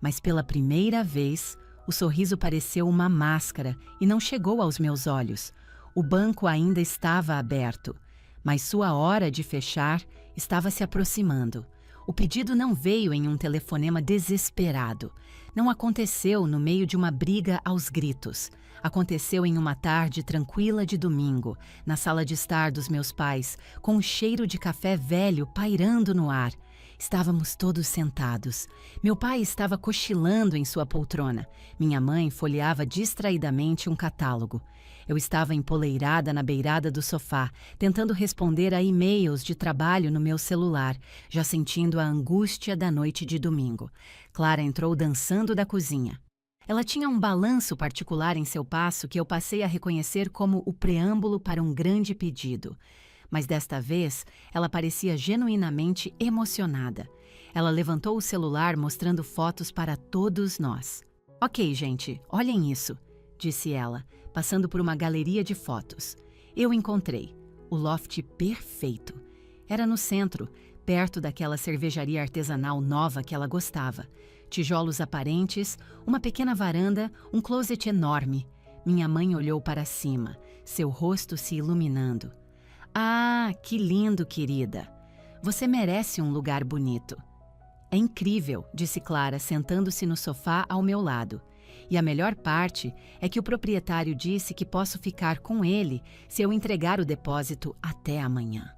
Mas pela primeira vez, o sorriso pareceu uma máscara e não chegou aos meus olhos. O banco ainda estava aberto, mas sua hora de fechar estava se aproximando. O pedido não veio em um telefonema desesperado. Não aconteceu no meio de uma briga aos gritos. Aconteceu em uma tarde tranquila de domingo, na sala de estar dos meus pais, com o cheiro de café velho pairando no ar. Estávamos todos sentados. Meu pai estava cochilando em sua poltrona. Minha mãe folheava distraidamente um catálogo. Eu estava empoleirada na beirada do sofá, tentando responder a e-mails de trabalho no meu celular, já sentindo a angústia da noite de domingo. Clara entrou dançando da cozinha. Ela tinha um balanço particular em seu passo que eu passei a reconhecer como o preâmbulo para um grande pedido. Mas desta vez, ela parecia genuinamente emocionada. Ela levantou o celular mostrando fotos para todos nós. Ok, gente, olhem isso, disse ela, passando por uma galeria de fotos. Eu encontrei o loft perfeito. Era no centro, perto daquela cervejaria artesanal nova que ela gostava. Tijolos aparentes, uma pequena varanda, um closet enorme. Minha mãe olhou para cima, seu rosto se iluminando. Ah, que lindo, querida! Você merece um lugar bonito. É incrível, disse Clara, sentando-se no sofá ao meu lado. E a melhor parte é que o proprietário disse que posso ficar com ele se eu entregar o depósito até amanhã.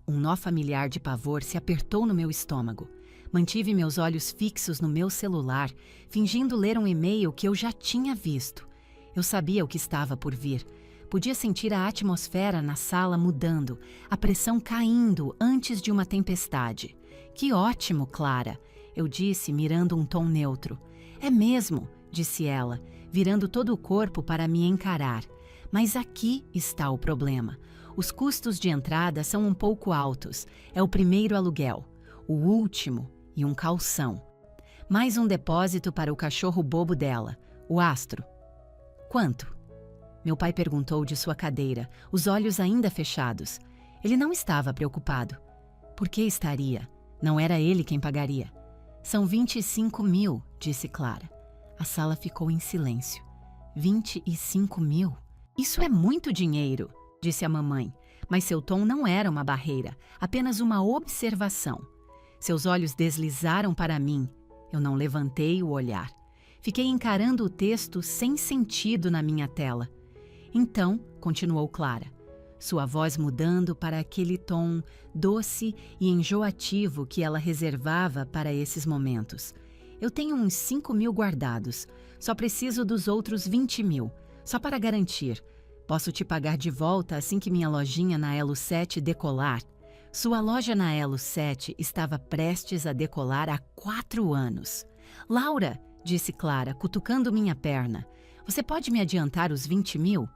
Um nó familiar de pavor se apertou no meu estômago. Mantive meus olhos fixos no meu celular, fingindo ler um e-mail que eu já tinha visto. Eu sabia o que estava por vir. Podia sentir a atmosfera na sala mudando, a pressão caindo antes de uma tempestade. Que ótimo, Clara, eu disse, mirando um tom neutro. É mesmo, disse ela, virando todo o corpo para me encarar. Mas aqui está o problema. Os custos de entrada são um pouco altos. É o primeiro aluguel, o último e um calção. Mais um depósito para o cachorro bobo dela, o Astro. Quanto? Meu pai perguntou de sua cadeira, os olhos ainda fechados. Ele não estava preocupado. Por que estaria? Não era ele quem pagaria. São 25 mil, disse Clara. A sala ficou em silêncio. 25 mil? Isso é muito dinheiro, disse a mamãe, mas seu tom não era uma barreira, apenas uma observação. Seus olhos deslizaram para mim. Eu não levantei o olhar. Fiquei encarando o texto sem sentido na minha tela. Então, continuou Clara, sua voz mudando para aquele tom doce e enjoativo que ela reservava para esses momentos. Eu tenho uns 5 mil guardados. Só preciso dos outros 20 mil, só para garantir. Posso te pagar de volta assim que minha lojinha na Elo 7 decolar. Sua loja na Elo 7 estava prestes a decolar há 4 anos. Laura, disse Clara, cutucando minha perna, você pode me adiantar os 20 mil?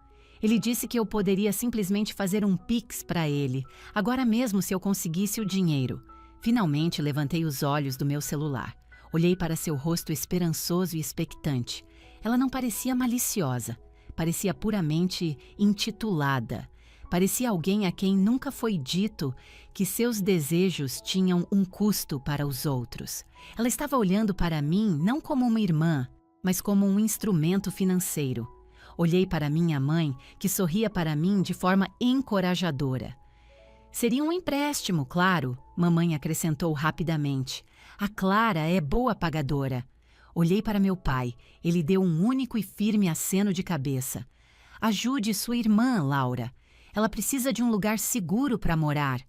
Ele disse que eu poderia simplesmente fazer um Pix para ele, agora mesmo se eu conseguisse o dinheiro. Finalmente levantei os olhos do meu celular. Olhei para seu rosto esperançoso e expectante. Ela não parecia maliciosa. Parecia puramente intitulada. Parecia alguém a quem nunca foi dito que seus desejos tinham um custo para os outros. Ela estava olhando para mim não como uma irmã, mas como um instrumento financeiro. Olhei para minha mãe, que sorria para mim de forma encorajadora. Seria um empréstimo, claro, mamãe acrescentou rapidamente. A Clara é boa pagadora. Olhei para meu pai. Ele deu um único e firme aceno de cabeça. Ajude sua irmã, Laura. Ela precisa de um lugar seguro para morar.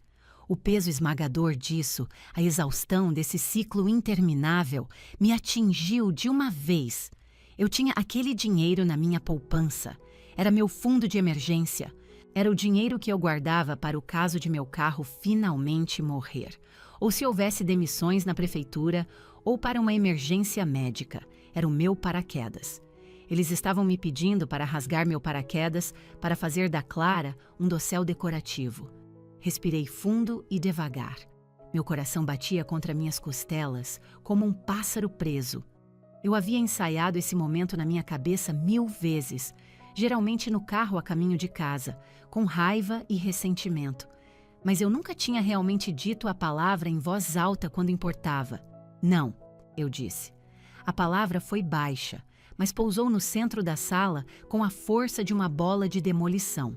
O peso esmagador disso, a exaustão desse ciclo interminável, me atingiu de uma vez. Eu tinha aquele dinheiro na minha poupança. Era meu fundo de emergência. Era o dinheiro que eu guardava para o caso de meu carro finalmente morrer. Ou se houvesse demissões na prefeitura, ou para uma emergência médica. Era o meu paraquedas. Eles estavam me pedindo para rasgar meu paraquedas para fazer da Clara um dossel decorativo. Respirei fundo e devagar. Meu coração batia contra minhas costelas como um pássaro preso. Eu havia ensaiado esse momento na minha cabeça 1000 vezes, geralmente no carro a caminho de casa, com raiva e ressentimento. Mas eu nunca tinha realmente dito a palavra em voz alta quando importava. Não, eu disse. A palavra foi baixa, mas pousou no centro da sala com a força de uma bola de demolição.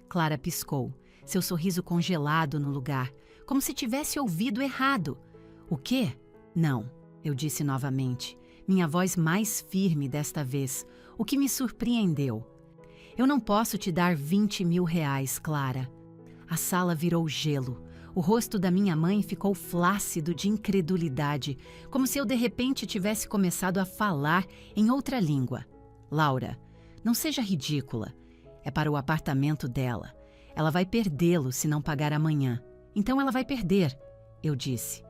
Clara piscou, seu sorriso congelado no lugar, como se tivesse ouvido errado. O quê? Não, eu disse novamente. Minha voz mais firme desta vez, o que me surpreendeu. Eu não posso te dar 20 mil reais, Clara. A sala virou gelo. O rosto da minha mãe ficou flácido de incredulidade, como se eu de repente tivesse começado a falar em outra língua. Laura, não seja ridícula. É para o apartamento dela. Ela vai perdê-lo se não pagar amanhã. Então ela vai perder, eu disse.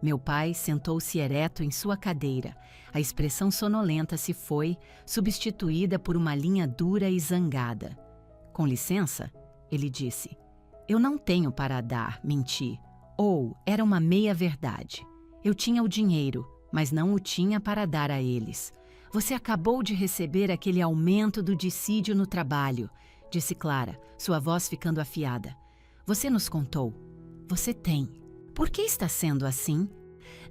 Meu pai sentou-se ereto em sua cadeira. A expressão sonolenta se foi, substituída por uma linha dura e zangada. Com licença, ele disse. Eu não tenho para dar, menti. Ou era uma meia-verdade. Eu tinha o dinheiro, mas não o tinha para dar a eles. Você acabou de receber aquele aumento do dissídio no trabalho, disse Clara, sua voz ficando afiada. Você nos contou. Você tem. Por que está sendo assim?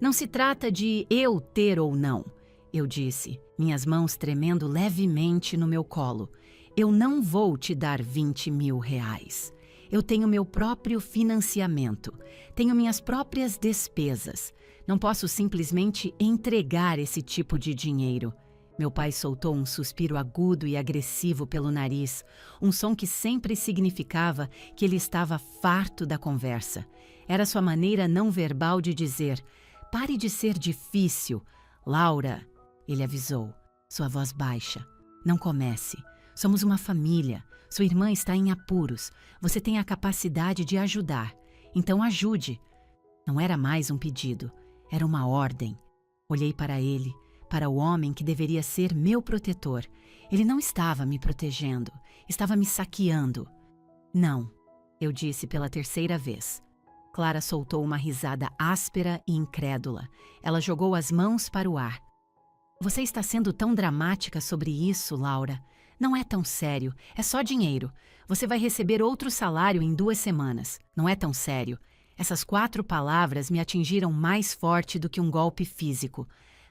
Não se trata de eu ter ou não, eu disse, minhas mãos tremendo levemente no meu colo. Eu não vou te dar 20 mil reais. Eu tenho meu próprio financiamento, tenho minhas próprias despesas. Não posso simplesmente entregar esse tipo de dinheiro. Meu pai soltou um suspiro agudo e agressivo pelo nariz, um som que sempre significava que ele estava farto da conversa. Era sua maneira não verbal de dizer: Pare de ser difícil. Laura, ele avisou, sua voz baixa. Não comece. Somos uma família. Sua irmã está em apuros. Você tem a capacidade de ajudar. Então ajude. Não era mais um pedido. Era uma ordem. Olhei para ele, para o homem que deveria ser meu protetor. Ele não estava me protegendo. Estava me saqueando. Não, eu disse pela terceira vez. Clara soltou uma risada áspera e incrédula. Ela jogou as mãos para o ar. Você está sendo tão dramática sobre isso, Laura. Não é tão sério, é só dinheiro. Você vai receber outro salário em 2 semanas. Não é tão sério. Essas 4 palavras me atingiram mais forte do que um golpe físico.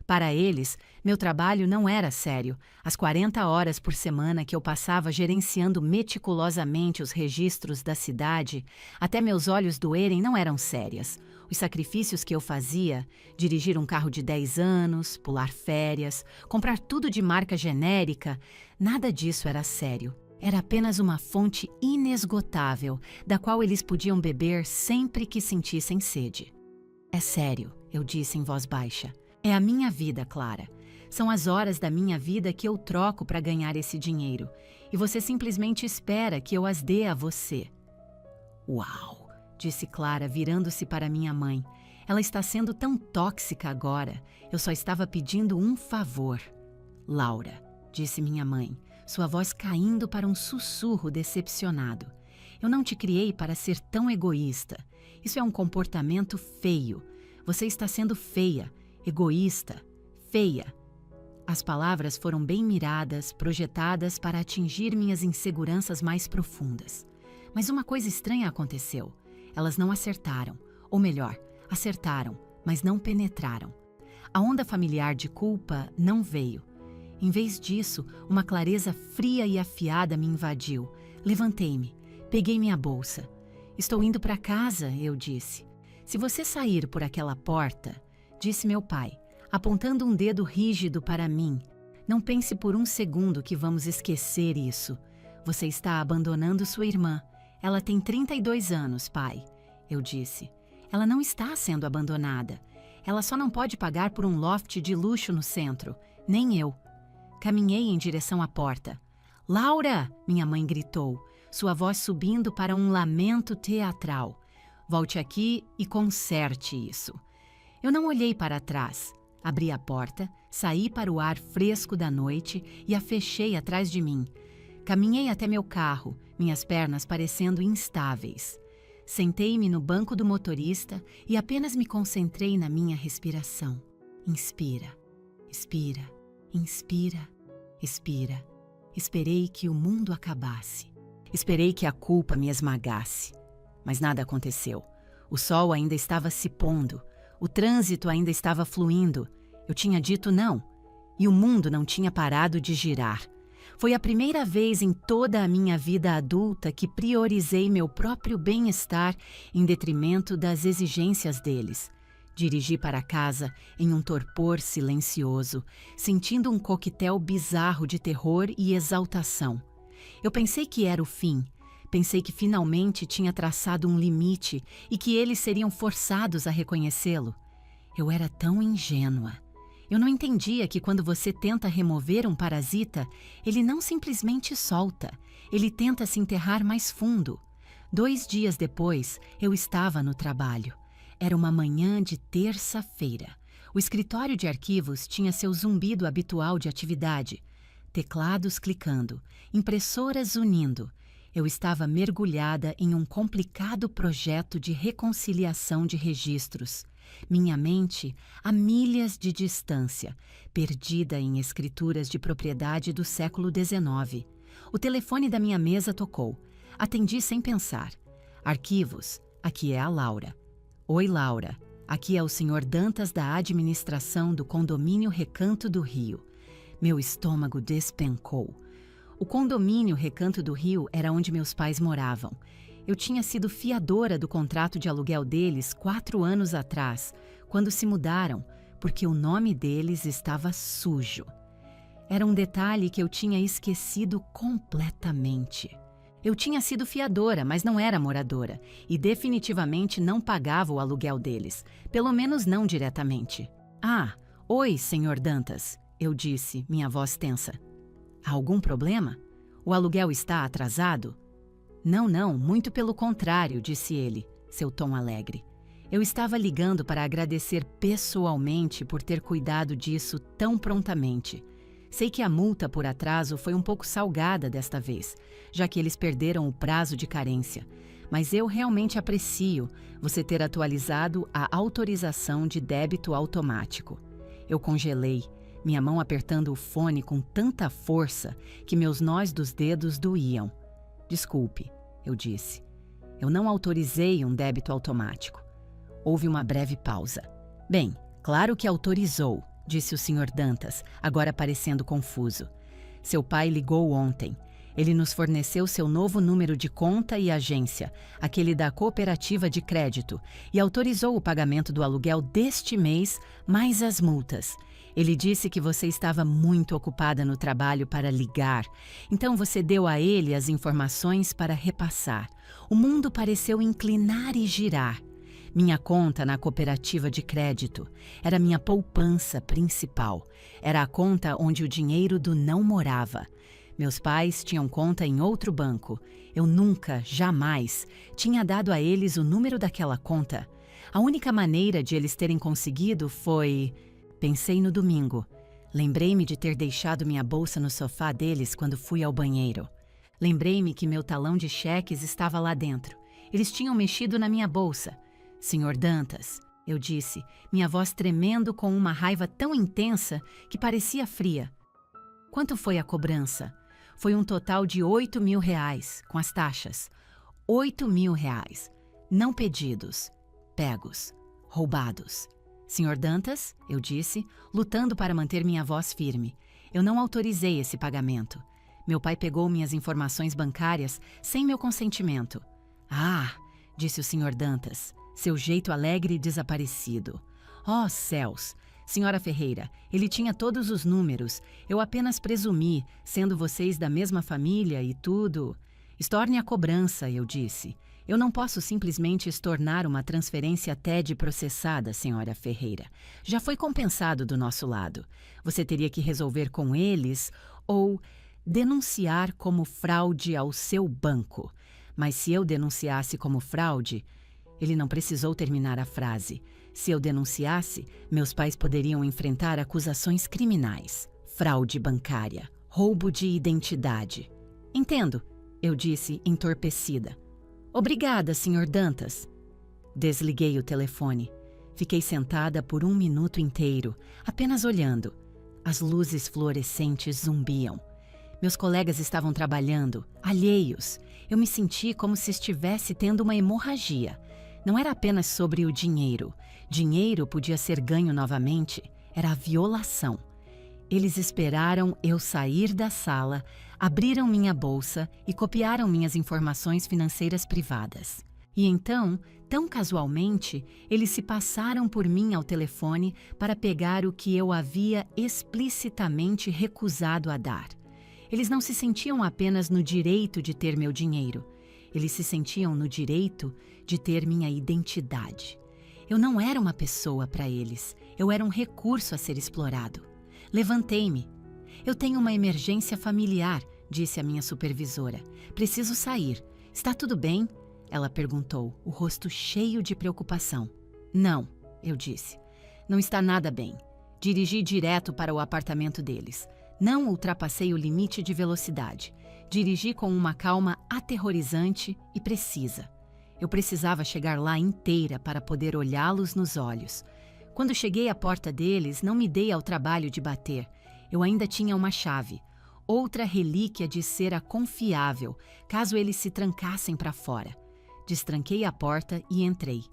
Para eles, meu trabalho não era sério. As 40 horas por semana que eu passava gerenciando meticulosamente os registros da cidade, até meus olhos doerem, não eram sérias. Os sacrifícios que eu fazia, dirigir um carro de 10 anos, pular férias, comprar tudo de marca genérica, nada disso era sério. Era apenas uma fonte inesgotável, da qual eles podiam beber sempre que sentissem sede. É sério, eu disse em voz baixa. É a minha vida, Clara. São as horas da minha vida que eu troco para ganhar esse dinheiro. E você simplesmente espera que eu as dê a você. Uau! Disse Clara, virando-se para minha mãe. Ela está sendo tão tóxica agora. Eu só estava pedindo um favor. Laura, disse minha mãe, sua voz caindo para um sussurro decepcionado. Eu não te criei para ser tão egoísta. Isso é um comportamento feio. Você está sendo feia. Egoísta, feia. As palavras foram bem miradas, projetadas para atingir minhas inseguranças mais profundas. Mas uma coisa estranha aconteceu. Elas não acertaram, ou melhor, acertaram, mas não penetraram. A onda familiar de culpa não veio. Em vez disso, uma clareza fria e afiada me invadiu. Levantei-me, peguei minha bolsa. Estou indo para casa, eu disse. Se você sair por aquela porta, disse meu pai, apontando um dedo rígido para mim. Não pense por um segundo que vamos esquecer isso. Você está abandonando sua irmã. Ela tem 32 anos, pai, eu disse. Ela não está sendo abandonada. Ela só não pode pagar por um loft de luxo no centro. Nem eu. Caminhei em direção à porta. Laura! Minha mãe gritou, sua voz subindo para um lamento teatral. Volte aqui e conserte isso. Eu não olhei para trás. Abri a porta, saí para o ar fresco da noite e a fechei atrás de mim. Caminhei até meu carro, minhas pernas parecendo instáveis. Sentei-me no banco do motorista e apenas me concentrei na minha respiração. Inspira, expira, inspira, expira. Esperei que o mundo acabasse. Esperei que a culpa me esmagasse. Mas nada aconteceu. O sol ainda estava se pondo. O trânsito ainda estava fluindo. Eu tinha dito não. E o mundo não tinha parado de girar. Foi a primeira vez em toda a minha vida adulta que priorizei meu próprio bem-estar em detrimento das exigências deles. Dirigi para casa em um torpor silencioso, sentindo um coquetel bizarro de terror e exaltação. Eu pensei que era o fim. Pensei que finalmente tinha traçado um limite e que eles seriam forçados a reconhecê-lo. Eu era tão ingênua. Eu não entendia que quando você tenta remover um parasita, ele não simplesmente solta, ele tenta se enterrar mais fundo. 2 dias depois, eu estava no trabalho. Era uma manhã de terça-feira. O escritório de arquivos tinha seu zumbido habitual de atividade. Teclados clicando, impressoras unindo. Eu estava mergulhada em um complicado projeto de reconciliação de registros. Minha mente a milhas de distância, perdida em escrituras de propriedade do século XIX. O telefone da minha mesa tocou. Atendi sem pensar. Arquivos, aqui é a Laura. Oi, Laura. Aqui é o Sr. Dantas da administração do condomínio Recanto do Rio. Meu estômago despencou. O condomínio Recanto do Rio era onde meus pais moravam. Eu tinha sido fiadora do contrato de aluguel deles 4 anos atrás, quando se mudaram, porque o nome deles estava sujo. Era um detalhe que eu tinha esquecido completamente. Eu tinha sido fiadora, mas não era moradora, e definitivamente não pagava o aluguel deles, pelo menos não diretamente. Ah, oi, senhor Dantas, eu disse, minha voz tensa. Há algum problema? O aluguel está atrasado? Não, muito pelo contrário, disse ele, seu tom alegre. Eu estava ligando para agradecer pessoalmente por ter cuidado disso tão prontamente. Sei que a multa por atraso foi um pouco salgada desta vez, já que eles perderam o prazo de carência. Mas eu realmente aprecio você ter atualizado a autorização de débito automático. Eu congelei, minha mão apertando o fone com tanta força que meus nós dos dedos doíam. Desculpe, eu disse. Eu não autorizei um débito automático. Houve uma breve pausa. Bem, claro que autorizou, disse o Sr. Dantas, agora parecendo confuso. Seu pai ligou ontem. Ele nos forneceu seu novo número de conta e agência, aquele da cooperativa de crédito, e autorizou o pagamento do aluguel deste mês, mais as multas. Ele disse que você estava muito ocupada no trabalho para ligar, então você deu a ele as informações para repassar. O mundo pareceu inclinar e girar. Minha conta na cooperativa de crédito era minha poupança principal. Era a conta onde o dinheiro do não morava. Meus pais tinham conta em outro banco. Eu nunca, jamais, tinha dado a eles o número daquela conta. A única maneira de eles terem conseguido foi... Pensei no domingo. Lembrei-me de ter deixado minha bolsa no sofá deles quando fui ao banheiro. Lembrei-me que meu talão de cheques estava lá dentro. Eles tinham mexido na minha bolsa. Senhor Dantas, eu disse, minha voz tremendo com uma raiva tão intensa que parecia fria. Quanto foi a cobrança? Foi um total de R$ 8.000, com as taxas. R$ 8.000. Não pedidos. Pegos. Roubados. Senhor Dantas, eu disse, lutando para manter minha voz firme. Eu não autorizei esse pagamento. Meu pai pegou minhas informações bancárias sem meu consentimento. Ah, disse o Sr. Dantas, seu jeito alegre e desaparecido. Oh, céus! Senhora Ferreira, ele tinha todos os números. Eu apenas presumi, sendo vocês da mesma família e tudo. Estorne a cobrança, eu disse. Eu não posso simplesmente estornar uma transferência TED processada, senhora Ferreira. Já foi compensado do nosso lado. Você teria que resolver com eles ou denunciar como fraude ao seu banco. Mas se eu denunciasse como fraude... Ele não precisou terminar a frase. Se eu denunciasse, meus pais poderiam enfrentar acusações criminais, fraude bancária, roubo de identidade. Entendo, eu disse, entorpecida. Obrigada, Sr. Dantas. Desliguei o telefone. Fiquei sentada por 1 minuto inteiro, apenas olhando. As luzes fluorescentes zumbiam. Meus colegas estavam trabalhando, alheios. Eu me senti como se estivesse tendo uma hemorragia. Não era apenas sobre o dinheiro. Dinheiro podia ser ganho novamente. Era a violação. Eles esperaram eu sair da sala, abriram minha bolsa e copiaram minhas informações financeiras privadas. E então, tão casualmente, eles se passaram por mim ao telefone para pegar o que eu havia explicitamente recusado a dar. Eles não se sentiam apenas no direito de ter meu dinheiro. Eles se sentiam no direito de ter minha identidade. Eu não era uma pessoa para eles. Eu era um recurso a ser explorado. Levantei-me. Eu tenho uma emergência familiar, disse a minha supervisora. Preciso sair. Está tudo bem? Ela perguntou, o rosto cheio de preocupação. Não, eu disse. Não está nada bem. Dirigi direto para o apartamento deles. Não ultrapassei o limite de velocidade. Dirigi com uma calma aterrorizante e precisa. Eu precisava chegar lá inteira para poder olhá-los nos olhos. Quando cheguei à porta deles, não me dei ao trabalho de bater. Eu ainda tinha uma chave, outra relíquia de cera confiável, caso eles se trancassem para fora. Destranquei a porta e entrei.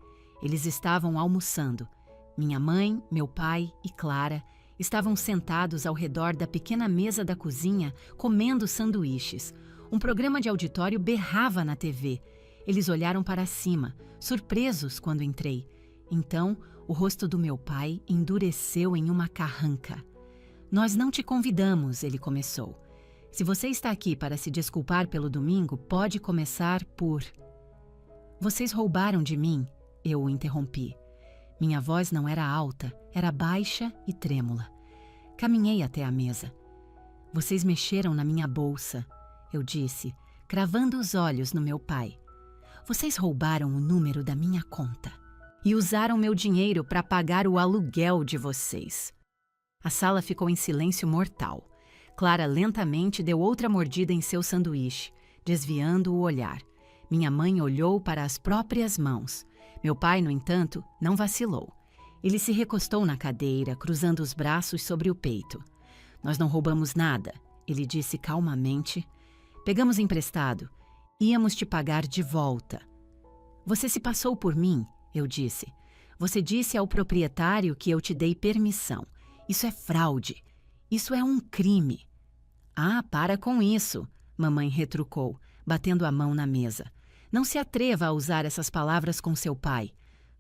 Eles estavam almoçando. Minha mãe, meu pai e Clara estavam sentados ao redor da pequena mesa da cozinha, comendo sanduíches. Um programa de auditório berrava na TV. Eles olharam para cima, surpresos quando entrei. Então, o rosto do meu pai endureceu em uma carranca. Nós não te convidamos, ele começou. Se você está aqui para se desculpar pelo domingo, pode começar por... Vocês roubaram de mim, eu o interrompi. Minha voz não era alta, era baixa e trêmula. Caminhei até a mesa. Vocês mexeram na minha bolsa, eu disse, cravando os olhos no meu pai. Vocês roubaram o número da minha conta e usaram meu dinheiro para pagar o aluguel de vocês. A sala ficou em silêncio mortal. Clara lentamente deu outra mordida em seu sanduíche, desviando o olhar. Minha mãe olhou para as próprias mãos. Meu pai, no entanto, não vacilou. Ele se recostou na cadeira, cruzando os braços sobre o peito. Nós não roubamos nada, ele disse calmamente. Pegamos emprestado. Íamos te pagar de volta. Você se passou por mim, eu disse. Você disse ao proprietário que eu te dei permissão. Isso é fraude. Isso é um crime. Ah, para com isso, mamãe retrucou, batendo a mão na mesa. Não se atreva a usar essas palavras com seu pai.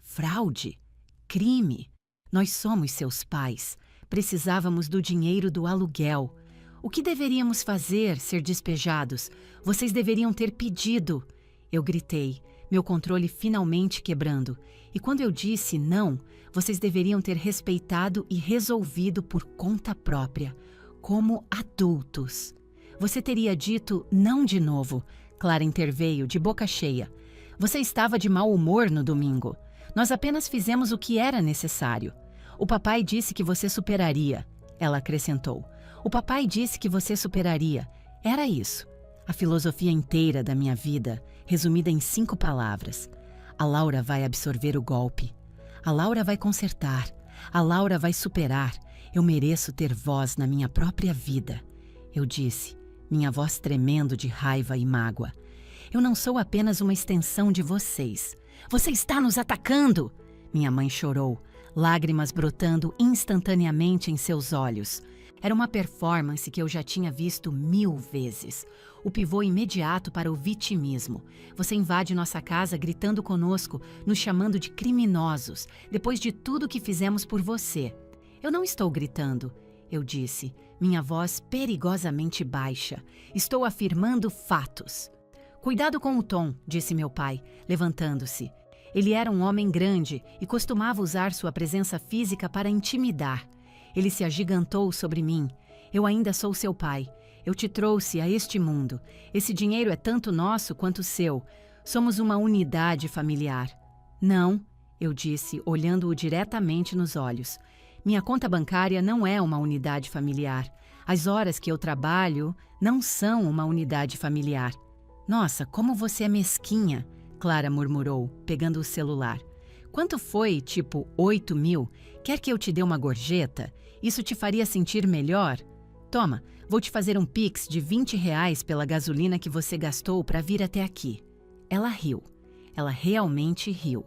Fraude? Crime? Nós somos seus pais. Precisávamos do dinheiro do aluguel. O que deveríamos fazer, ser despejados? Vocês deveriam ter pedido. Eu gritei, meu controle finalmente quebrando. E quando eu disse não, vocês deveriam ter respeitado e resolvido por conta própria, como adultos. Você teria dito não de novo. Clara interveio, de boca cheia. Você estava de mau humor no domingo. Nós apenas fizemos o que era necessário. O papai disse que você superaria, ela acrescentou. O papai disse que você superaria. Era isso. A filosofia inteira da minha vida, resumida em 5 palavras. A Laura vai absorver o golpe. A Laura vai consertar. A Laura vai superar. Eu mereço ter voz na minha própria vida. Eu disse, minha voz tremendo de raiva e mágoa. Eu não sou apenas uma extensão de vocês. Você está nos atacando! Minha mãe chorou, lágrimas brotando instantaneamente em seus olhos. Era uma performance que eu já tinha visto 1000 vezes. O pivô imediato para o vitimismo. Você invade nossa casa gritando conosco, nos chamando de criminosos, depois de tudo que fizemos por você. Eu não estou gritando, eu disse, minha voz perigosamente baixa. Estou afirmando fatos. Cuidado com o tom, disse meu pai, levantando-se. Ele era um homem grande e costumava usar sua presença física para intimidar. Ele se agigantou sobre mim. Eu ainda sou seu pai. Eu te trouxe a este mundo. Esse dinheiro é tanto nosso quanto seu. Somos uma unidade familiar. Não, eu disse, olhando-o diretamente nos olhos. Minha conta bancária não é uma unidade familiar. As horas que eu trabalho não são uma unidade familiar. Nossa, como você é mesquinha, Clara murmurou, pegando o celular. Quanto foi, tipo 8.000? Quer que eu te dê uma gorjeta? Isso te faria sentir melhor? Toma, vou te fazer um pix de R$ 20 pela gasolina que você gastou para vir até aqui. Ela riu. Ela realmente riu.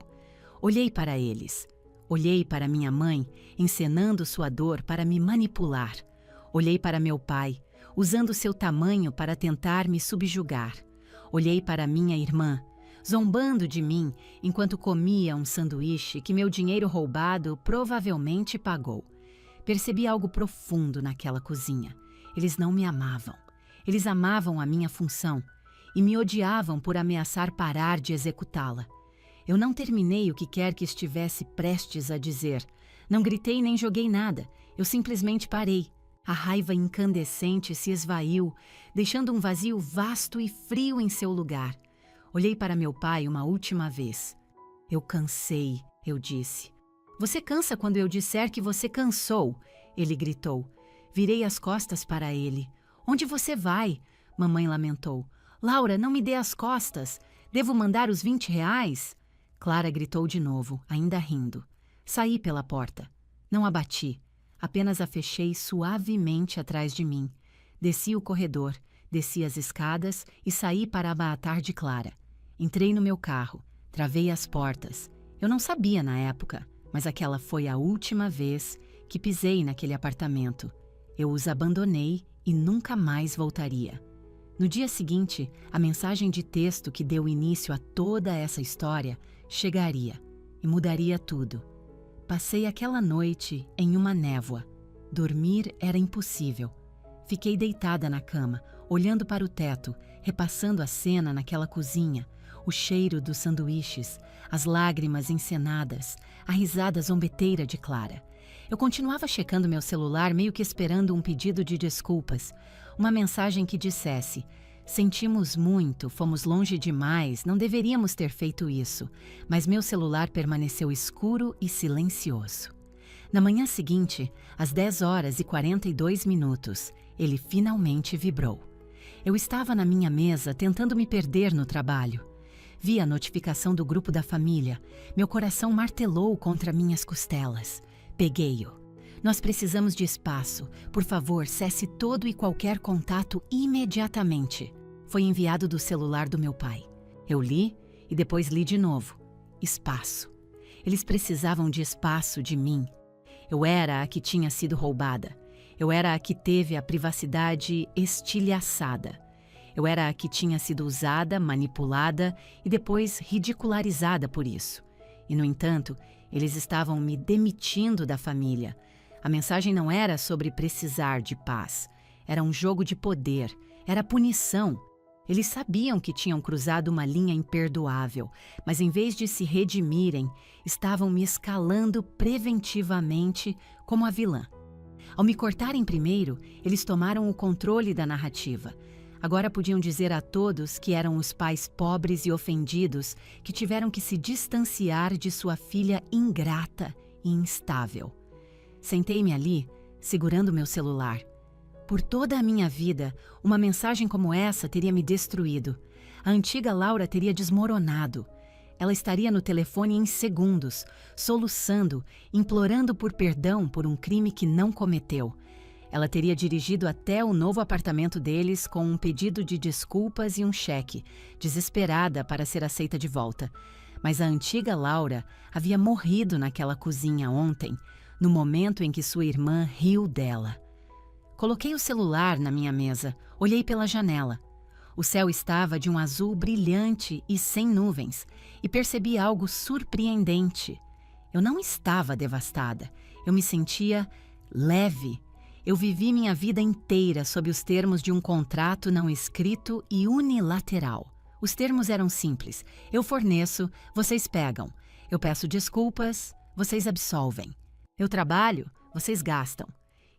Olhei para eles. Olhei para minha mãe, encenando sua dor para me manipular. Olhei para meu pai, usando seu tamanho para tentar me subjugar. Olhei para minha irmã, zombando de mim enquanto comia um sanduíche que meu dinheiro roubado provavelmente pagou. Percebi algo profundo naquela cozinha. Eles não me amavam. Eles amavam a minha função e me odiavam por ameaçar parar de executá-la. Eu não terminei o que quer que estivesse prestes a dizer. Não gritei nem joguei nada. Eu simplesmente parei. A raiva incandescente se esvaiu, deixando um vazio vasto e frio em seu lugar. Olhei para meu pai uma última vez. Eu cansei, eu disse. Você cansa quando eu disser que você cansou, ele gritou. Virei as costas para ele. Onde você vai? Mamãe lamentou. Laura, não me dê as costas. Devo mandar os R$ 20? Clara gritou de novo, ainda rindo. Saí pela porta. Não a bati. Apenas a fechei suavemente atrás de mim. Desci o corredor, desci as escadas e saí para abatar de Clara. Entrei no meu carro, travei as portas. Eu não sabia na época, mas aquela foi a última vez que pisei naquele apartamento. Eu os abandonei e nunca mais voltaria. No dia seguinte, a mensagem de texto que deu início a toda essa história chegaria e mudaria tudo. Passei aquela noite em uma névoa. Dormir era impossível. Fiquei deitada na cama, olhando para o teto, repassando a cena naquela cozinha, o cheiro dos sanduíches, as lágrimas encenadas, a risada zombeteira de Clara. Eu continuava checando meu celular, meio que esperando um pedido de desculpas, uma mensagem que dissesse: sentimos muito, fomos longe demais, não deveríamos ter feito isso, mas meu celular permaneceu escuro e silencioso. Na manhã seguinte, às 10h42, ele finalmente vibrou. Eu estava na minha mesa tentando me perder no trabalho. Vi a notificação do grupo da família. Meu coração martelou contra minhas costelas. Peguei-o. Nós precisamos de espaço. Por favor, cesse todo e qualquer contato imediatamente. Foi enviado do celular do meu pai. Eu li e depois li de novo. Espaço. Eles precisavam de espaço de mim. Eu era a que tinha sido roubada. Eu era a que teve a privacidade estilhaçada. Eu era a que tinha sido usada, manipulada e depois ridicularizada por isso. E, no entanto, eles estavam me demitindo da família. A mensagem não era sobre precisar de paz. Era um jogo de poder. Era punição. Eles sabiam que tinham cruzado uma linha imperdoável, mas em vez de se redimirem, estavam me escalando preventivamente como a vilã. Ao me cortarem primeiro, eles tomaram o controle da narrativa. Agora podiam dizer a todos que eram os pais pobres e ofendidos que tiveram que se distanciar de sua filha ingrata e instável. Sentei-me ali, segurando meu celular. Por toda a minha vida, uma mensagem como essa teria me destruído. A antiga Laura teria desmoronado. Ela estaria no telefone em segundos, soluçando, implorando por perdão por um crime que não cometeu. Ela teria dirigido até o novo apartamento deles com um pedido de desculpas e um cheque, desesperada para ser aceita de volta. Mas a antiga Laura havia morrido naquela cozinha ontem, no momento em que sua irmã riu dela. Coloquei o celular na minha mesa, olhei pela janela. O céu estava de um azul brilhante e sem nuvens, e percebi algo surpreendente. Eu não estava devastada, eu me sentia leve. Eu vivi minha vida inteira sob os termos de um contrato não escrito e unilateral. Os termos eram simples: eu forneço, vocês pegam. Eu peço desculpas, vocês absolvem. Eu trabalho, vocês gastam.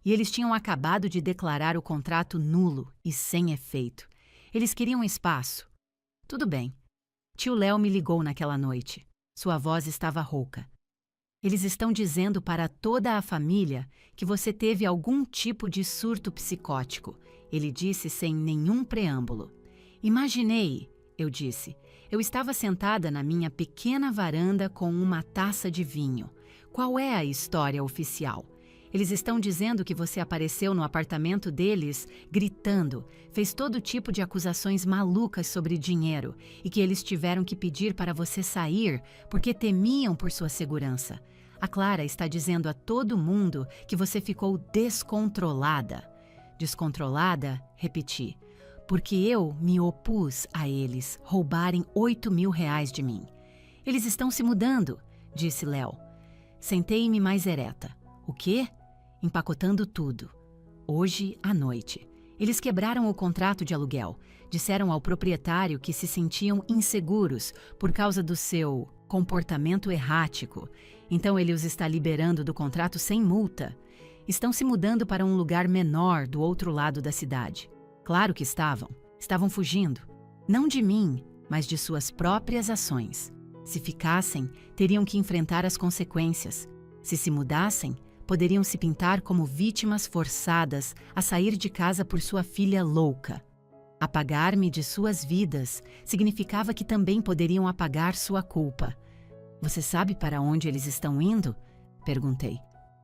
E eles tinham acabado de declarar o contrato nulo e sem efeito. Eles queriam espaço. Tudo bem. Tio Léo me ligou naquela noite. Sua voz estava rouca. Eles estão dizendo para toda a família que você teve algum tipo de surto psicótico, ele disse sem nenhum preâmbulo. Imaginei, eu disse. Eu estava sentada na minha pequena varanda com uma taça de vinho. Qual é a história oficial? Eles estão dizendo que você apareceu no apartamento deles, gritando, fez todo tipo de acusações malucas sobre dinheiro e que eles tiveram que pedir para você sair porque temiam por sua segurança. A Clara está dizendo a todo mundo que você ficou descontrolada. Descontrolada? Repeti. Porque eu me opus a eles roubarem R$ 8.000 de mim. Eles estão se mudando, disse Léo. Sentei-me mais ereta. O quê? Empacotando tudo. Hoje à noite. Eles quebraram o contrato de aluguel. Disseram ao proprietário que se sentiam inseguros por causa do seu comportamento errático. Então ele os está liberando do contrato sem multa. Estão se mudando para um lugar menor do outro lado da cidade. Claro que estavam. Estavam fugindo. Não de mim, mas de suas próprias ações. Se ficassem, teriam que enfrentar as consequências. Se mudassem, poderiam se pintar como vítimas forçadas a sair de casa por sua filha louca. Apagar-me de suas vidas significava que também poderiam apagar sua culpa. Você sabe para onde eles estão indo? Perguntei.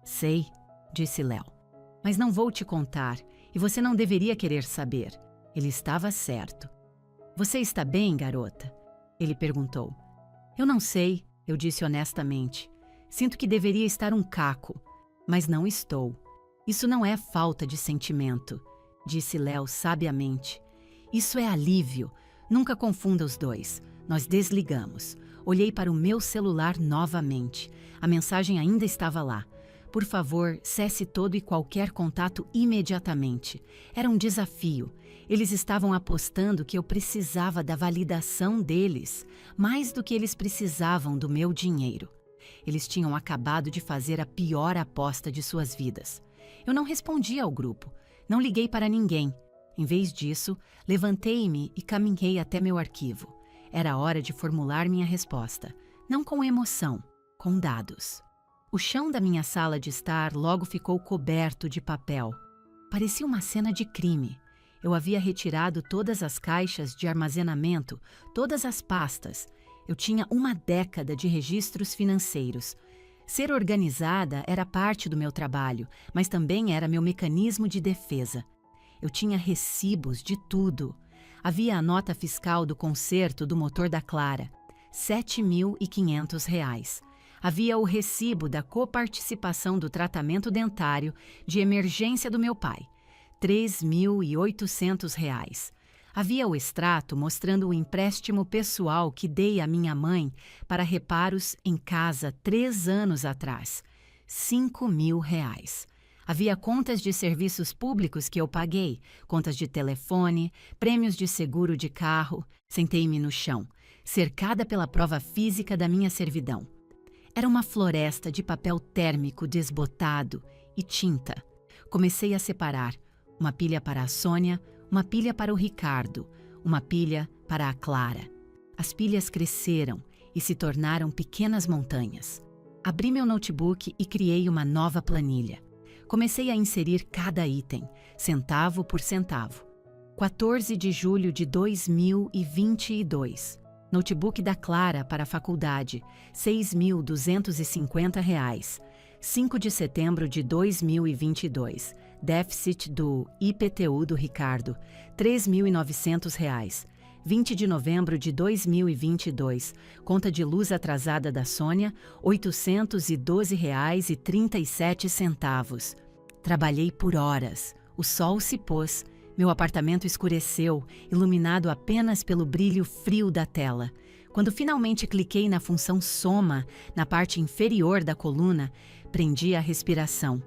Sei, disse Léo. Mas não vou te contar, e você não deveria querer saber. Ele estava certo. Você está bem, garota? Ele perguntou. Eu não sei, eu disse honestamente. Sinto que deveria estar um caco, mas não estou. Isso não é falta de sentimento, disse Léo sabiamente. Isso é alívio. Nunca confunda os dois. Nós desligamos. Olhei para o meu celular novamente. A mensagem ainda estava lá. Por favor, cesse todo e qualquer contato imediatamente. Era um desafio. Eles estavam apostando que eu precisava da validação deles, mais do que eles precisavam do meu dinheiro. Eles tinham acabado de fazer a pior aposta de suas vidas. Eu não respondi ao grupo, não liguei para ninguém. Em vez disso, levantei-me e caminhei até meu arquivo. Era hora de formular minha resposta, não com emoção, com dados. O chão da minha sala de estar logo ficou coberto de papel. Parecia uma cena de crime. Eu havia retirado todas as caixas de armazenamento, todas as pastas. Eu tinha uma década de registros financeiros. Ser organizada era parte do meu trabalho, mas também era meu mecanismo de defesa. Eu tinha recibos de tudo. Havia a nota fiscal do conserto do motor da Clara, R$ 7.500. Havia o recibo da coparticipação do tratamento dentário de emergência do meu pai, R$ 3.800. Havia o extrato mostrando o empréstimo pessoal que dei à minha mãe para reparos em casa 3 anos atrás, R$ 5.000. Havia contas de serviços públicos que eu paguei, contas de telefone, prêmios de seguro de carro. Sentei-me no chão, cercada pela prova física da minha servidão. Era uma floresta de papel térmico desbotado e tinta. Comecei a separar uma pilha para a Sônia, uma pilha para o Ricardo, uma pilha para a Clara. As pilhas cresceram e se tornaram pequenas montanhas. Abri meu notebook e criei uma nova planilha. Comecei a inserir cada item, centavo por centavo. 14 de julho de 2022. Notebook da Clara para a faculdade, R$ 6.250. 5 de setembro de 2022. Déficit do IPTU do Ricardo, R$ 3.900. 20 de novembro de 2022. Conta de luz atrasada da Sônia, R$ 812,37. Trabalhei por horas. O sol se pôs. Meu apartamento escureceu, iluminado apenas pelo brilho frio da tela. Quando finalmente cliquei na função Soma, na parte inferior da coluna, prendi a respiração.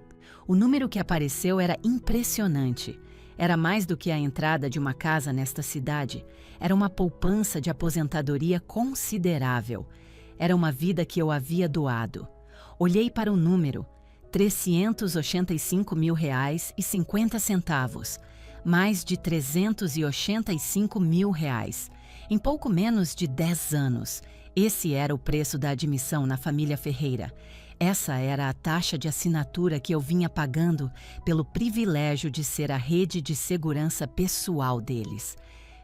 O número que apareceu era impressionante. Era mais do que a entrada de uma casa nesta cidade. Era uma poupança de aposentadoria considerável. Era uma vida que eu havia doado. Olhei para o número, R$ 385.050. Mais de R$ 385.000. Em pouco menos de 10 anos. Esse era o preço da admissão na família Ferreira. Essa era a taxa de assinatura que eu vinha pagando pelo privilégio de ser a rede de segurança pessoal deles.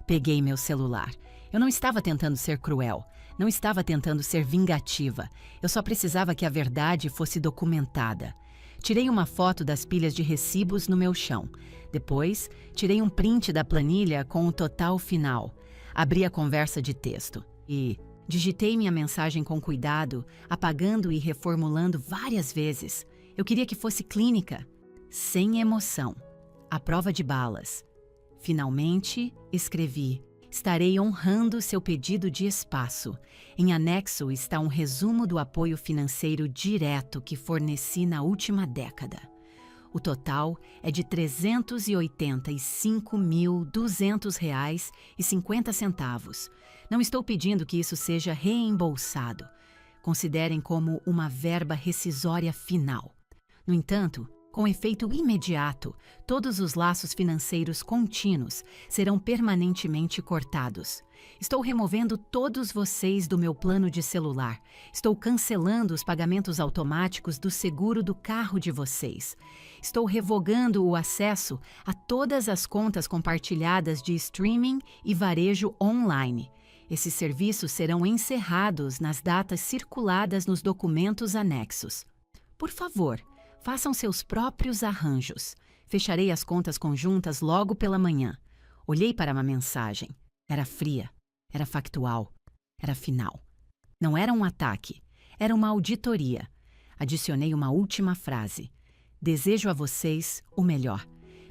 Peguei meu celular. Eu não estava tentando ser cruel, não estava tentando ser vingativa. Eu só precisava que a verdade fosse documentada. Tirei uma foto das pilhas de recibos no meu chão. Depois, tirei um print da planilha com o total final. Abri a conversa de texto e digitei minha mensagem com cuidado, apagando e reformulando várias vezes. Eu queria que fosse clínica, sem emoção. À prova de balas. Finalmente, escrevi: estarei honrando seu pedido de espaço. Em anexo está um resumo do apoio financeiro direto que forneci na última década. O total é de R$ 385.200,50. Não estou pedindo que isso seja reembolsado. Considerem como uma verba rescisória final. No entanto, com efeito imediato, todos os laços financeiros contínuos serão permanentemente cortados. Estou removendo todos vocês do meu plano de celular. Estou cancelando os pagamentos automáticos do seguro do carro de vocês. Estou revogando o acesso a todas as contas compartilhadas de streaming e varejo online. Esses serviços serão encerrados nas datas circuladas nos documentos anexos. Por favor, façam seus próprios arranjos. Fecharei as contas conjuntas logo pela manhã. Olhei para uma mensagem. Era fria, era factual, era final. Não era um ataque, era uma auditoria. Adicionei uma última frase. Desejo a vocês o melhor.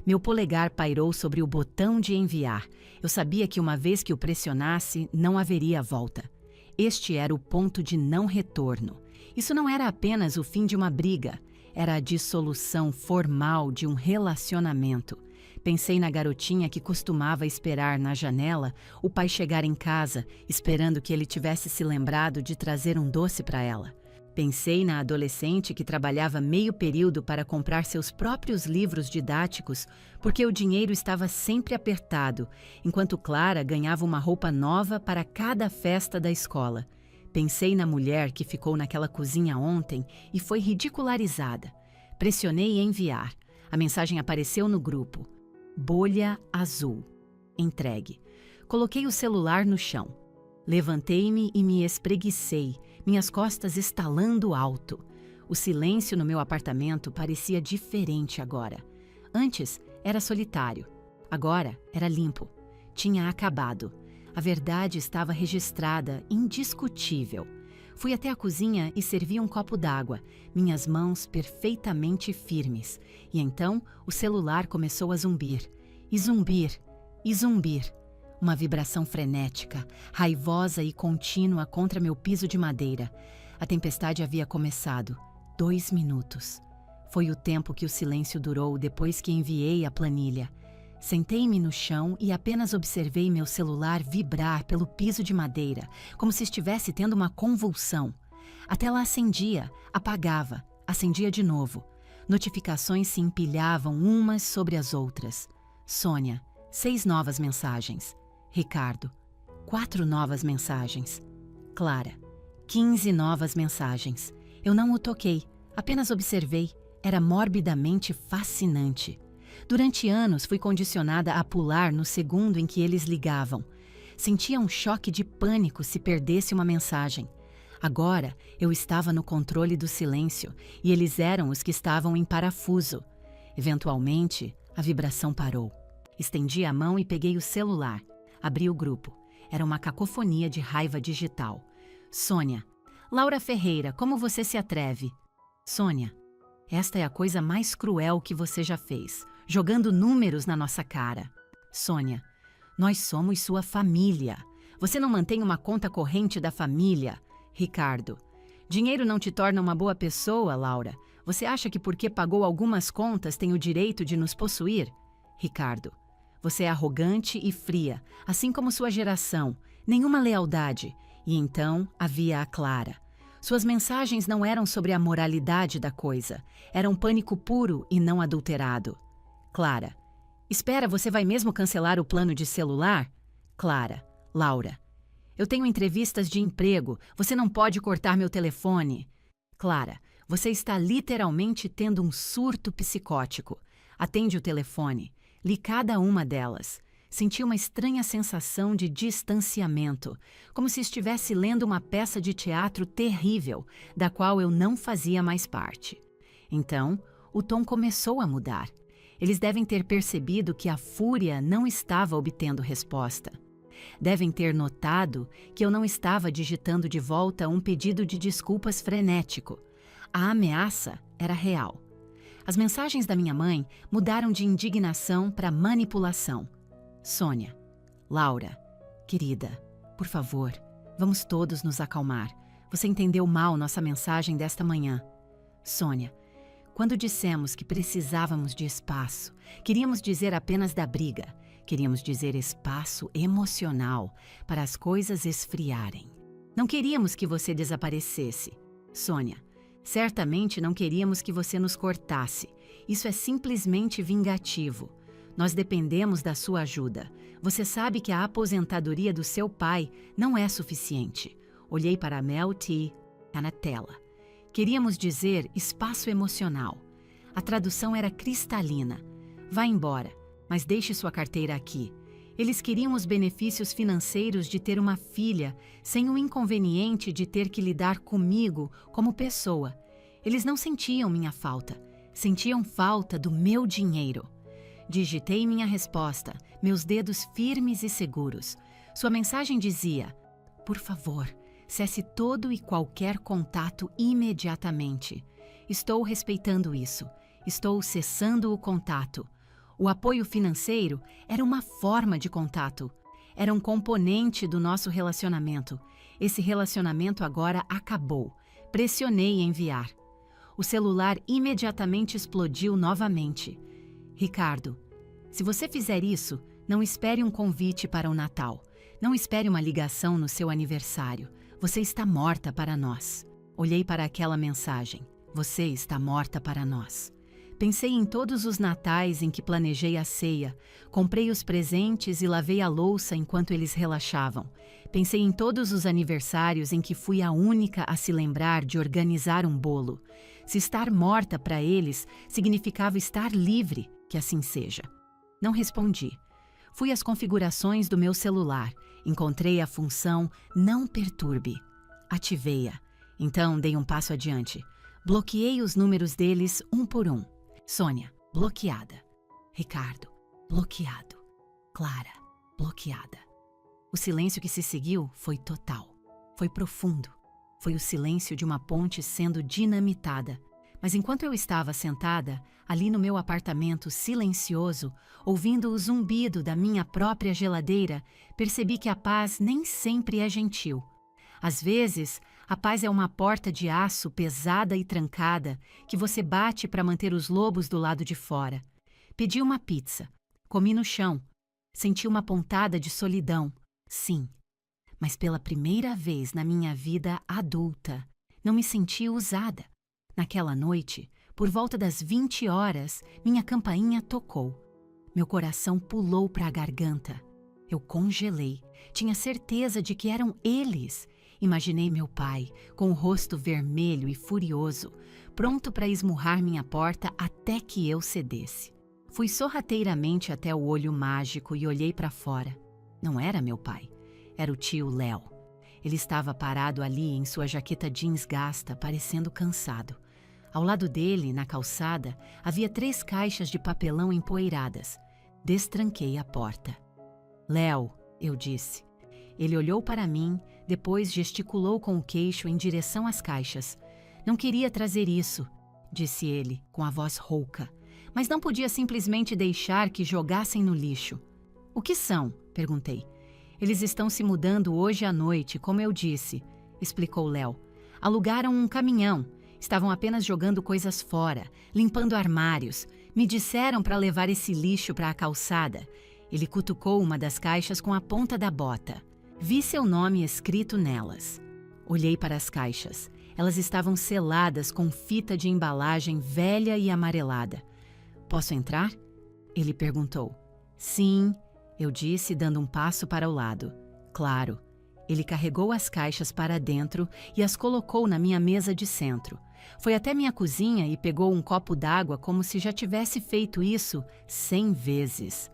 Meu polegar pairou sobre o botão de enviar. Eu sabia que uma vez que o pressionasse, não haveria volta. Este era o ponto de não retorno. Isso não era apenas o fim de uma briga. Era a dissolução formal de um relacionamento. Pensei na garotinha que costumava esperar na janela o pai chegar em casa, esperando que ele tivesse se lembrado de trazer um doce para ela. Pensei na adolescente que trabalhava meio período para comprar seus próprios livros didáticos porque o dinheiro estava sempre apertado, enquanto Clara ganhava uma roupa nova para cada festa da escola. Pensei na mulher que ficou naquela cozinha ontem e foi ridicularizada. Pressionei enviar. A mensagem apareceu no grupo. Bolha azul. Entregue. Coloquei o celular no chão. Levantei-me e me espreguicei, minhas costas estalando alto. O silêncio no meu apartamento parecia diferente agora. Antes era solitário. Agora era limpo. Tinha acabado. A verdade estava registrada, indiscutível. Fui até a cozinha e servi um copo d'água, minhas mãos perfeitamente firmes. E então o celular começou a zumbir. E zumbir. E zumbir. Uma vibração frenética, raivosa e contínua contra meu piso de madeira. A tempestade havia começado. 2 minutos. Foi o tempo que o silêncio durou depois que enviei a planilha. Sentei-me no chão e apenas observei meu celular vibrar pelo piso de madeira, como se estivesse tendo uma convulsão. A tela acendia, apagava, acendia de novo. Notificações se empilhavam umas sobre as outras. Sônia, 6 novas mensagens. Ricardo, 4 novas mensagens. Clara, 15 novas mensagens. Eu não o toquei, apenas observei. Era morbidamente fascinante. Durante anos fui condicionada a pular no segundo em que eles ligavam. Sentia um choque de pânico se perdesse uma mensagem. Agora eu estava no controle do silêncio e eles eram os que estavam em parafuso. Eventualmente, a vibração parou. Estendi a mão e peguei o celular. Abri o grupo. Era uma cacofonia de raiva digital. Sônia. Laura Ferreira, como você se atreve? Sônia. Esta é a coisa mais cruel que você já fez, jogando números na nossa cara. Sônia. Nós somos sua família. Você não mantém uma conta corrente da família. Ricardo. Dinheiro não te torna uma boa pessoa, Laura. Você acha que porque pagou algumas contas tem o direito de nos possuir? Ricardo. Você é arrogante e fria, assim como sua geração. Nenhuma lealdade. E então havia a Clara. Suas mensagens não eram sobre a moralidade da coisa. Eram pânico puro e não adulterado. Clara. Espera, você vai mesmo cancelar o plano de celular? Clara. Laura. Eu tenho entrevistas de emprego. Você não pode cortar meu telefone. Clara. Você está literalmente tendo um surto psicótico. Atende o telefone. Li cada uma delas. Senti uma estranha sensação de distanciamento, como se estivesse lendo uma peça de teatro terrível, da qual eu não fazia mais parte. Então, o tom começou a mudar. Eles devem ter percebido que a fúria não estava obtendo resposta. Devem ter notado que eu não estava digitando de volta um pedido de desculpas frenético. A ameaça era real. As mensagens da minha mãe mudaram de indignação para manipulação. Sônia. Laura. Querida, por favor, vamos todos nos acalmar. Você entendeu mal nossa mensagem desta manhã. Sônia. Quando dissemos que precisávamos de espaço, queríamos dizer apenas da briga. Queríamos dizer espaço emocional para as coisas esfriarem. Não queríamos que você desaparecesse. Sônia. Certamente não queríamos que você nos cortasse. Isso é simplesmente vingativo. Nós dependemos da sua ajuda. Você sabe que a aposentadoria do seu pai não é suficiente. Olhei para a Mel T. Está na tela. Queríamos dizer espaço emocional. A tradução era cristalina. Vá embora, mas deixe sua carteira aqui. Eles queriam os benefícios financeiros de ter uma filha, sem o inconveniente de ter que lidar comigo como pessoa. Eles não sentiam minha falta, sentiam falta do meu dinheiro. Digitei minha resposta, meus dedos firmes e seguros. Sua mensagem dizia: por favor, cesse todo e qualquer contato imediatamente. Estou respeitando isso. Estou cessando o contato. O apoio financeiro era uma forma de contato. Era um componente do nosso relacionamento. Esse relacionamento agora acabou. Pressionei enviar. O celular imediatamente explodiu novamente. Ricardo, se você fizer isso, não espere um convite para o Natal. Não espere uma ligação no seu aniversário. Você está morta para nós. Olhei para aquela mensagem. Você está morta para nós. Pensei em todos os natais em que planejei a ceia, comprei os presentes e lavei a louça enquanto eles relaxavam. Pensei em todos os aniversários em que fui a única a se lembrar de organizar um bolo. Se estar morta para eles significava estar livre, que assim seja. Não respondi. Fui às configurações do meu celular, encontrei a função Não Perturbe. Ativei-a. Então dei um passo adiante. Bloqueei os números deles um por um. Sônia, bloqueada. Ricardo, bloqueado. Clara, bloqueada. O silêncio que se seguiu foi total. Foi profundo. Foi o silêncio de uma ponte sendo dinamitada. Mas enquanto eu estava sentada, ali no meu apartamento silencioso, ouvindo o zumbido da minha própria geladeira, percebi que a paz nem sempre é gentil. Às vezes, a paz é uma porta de aço pesada e trancada que você bate para manter os lobos do lado de fora. Pedi uma pizza. Comi no chão. Senti uma pontada de solidão. Sim. Mas pela primeira vez na minha vida adulta, não me senti usada. Naquela noite, por volta das 20 horas, minha campainha tocou. Meu coração pulou para a garganta. Eu congelei. Tinha certeza de que eram eles. Imaginei meu pai, com o rosto vermelho e furioso, pronto para esmurrar minha porta até que eu cedesse. Fui sorrateiramente até o olho mágico e olhei para fora. Não era meu pai. Era o tio Léo. Ele estava parado ali em sua jaqueta jeans gasta, parecendo cansado. Ao lado dele, na calçada, havia 3 caixas de papelão empoeiradas. Destranquei a porta. Léo, eu disse. Ele olhou para mim, depois gesticulou com o queixo em direção às caixas. Não queria trazer isso, disse ele, com a voz rouca. Mas não podia simplesmente deixar que jogassem no lixo. O que são? Perguntei. Eles estão se mudando hoje à noite, como eu disse, explicou Léo. Alugaram um caminhão. Estavam apenas jogando coisas fora, limpando armários. Me disseram para levar esse lixo para a calçada. Ele cutucou uma das caixas com a ponta da bota. Vi seu nome escrito nelas. Olhei para as caixas. Elas estavam seladas com fita de embalagem velha e amarelada. Posso entrar? Ele perguntou. Sim, eu disse, dando um passo para o lado. Claro. Ele carregou as caixas para dentro e as colocou na minha mesa de centro. Foi até minha cozinha e pegou um copo d'água como se já tivesse feito isso 100 vezes.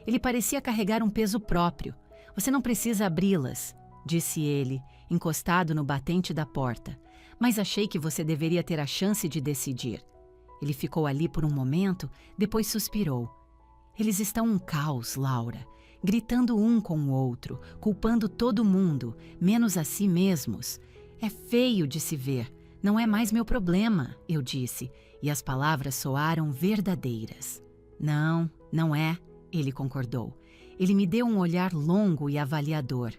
Ele parecia carregar um peso próprio. Você não precisa abri-las, disse ele, encostado no batente da porta. Mas achei que você deveria ter a chance de decidir. Ele ficou ali por um momento, depois suspirou. Eles estão um caos, Laura, gritando um com o outro, culpando todo mundo, menos a si mesmos. É feio de se ver. Não é mais meu problema, eu disse, e as palavras soaram verdadeiras. Não, não é, ele concordou. Ele me deu um olhar longo e avaliador.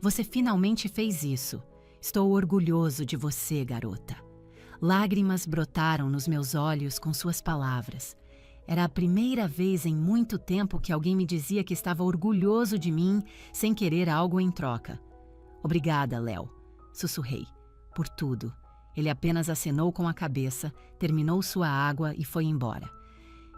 Você finalmente fez isso. Estou orgulhoso de você, garota. Lágrimas brotaram nos meus olhos com suas palavras. Era a primeira vez em muito tempo que alguém me dizia que estava orgulhoso de mim sem querer algo em troca. Obrigada, Léo, sussurrei, por tudo. Ele apenas acenou com a cabeça, terminou sua água e foi embora.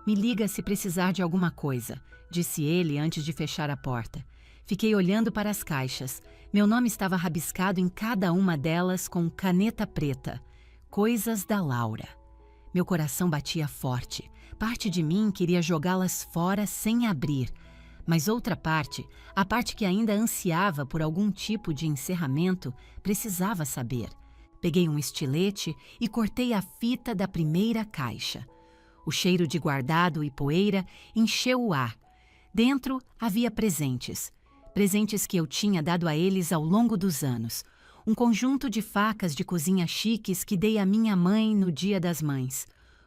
Me liga se precisar de alguma coisa, disse ele antes de fechar a porta. Fiquei olhando para as caixas. Meu nome estava rabiscado em cada uma delas com caneta preta. Coisas da Laura. Meu coração batia forte. Parte de mim queria jogá-las fora sem abrir. Mas outra parte, a parte que ainda ansiava por algum tipo de encerramento, precisava saber. Peguei um estilete e cortei a fita da primeira caixa. O cheiro de guardado e poeira encheu o ar. Dentro havia presentes. Presentes que eu tinha dado a eles ao longo dos anos. Um conjunto de facas de cozinha chiques que dei à minha mãe no Dia das Mães.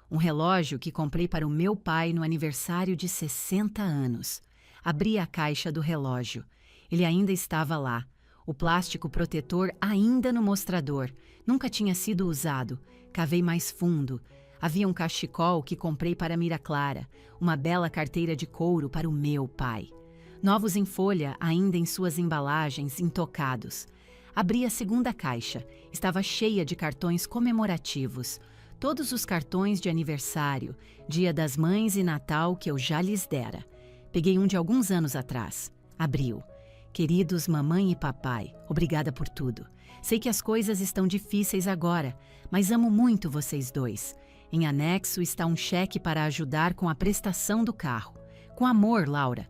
Um relógio que comprei para o meu pai no aniversário de 60 anos. Abri a caixa do relógio. Ele ainda estava lá. O plástico protetor ainda no mostrador. Nunca tinha sido usado. Cavei mais fundo. Havia um cachecol que comprei para Mira Clara, uma bela carteira de couro para o meu pai. Novos em folha, ainda em suas embalagens, intocados. Abri a segunda caixa. Estava cheia de cartões comemorativos. Todos os cartões de aniversário, Dia das Mães e Natal que eu já lhes dera. Peguei um de alguns anos atrás. Abriu. Queridos mamãe e papai, obrigada por tudo. Sei que as coisas estão difíceis agora, mas amo muito vocês dois. Em anexo está um cheque para ajudar com a prestação do carro. Com amor, Laura.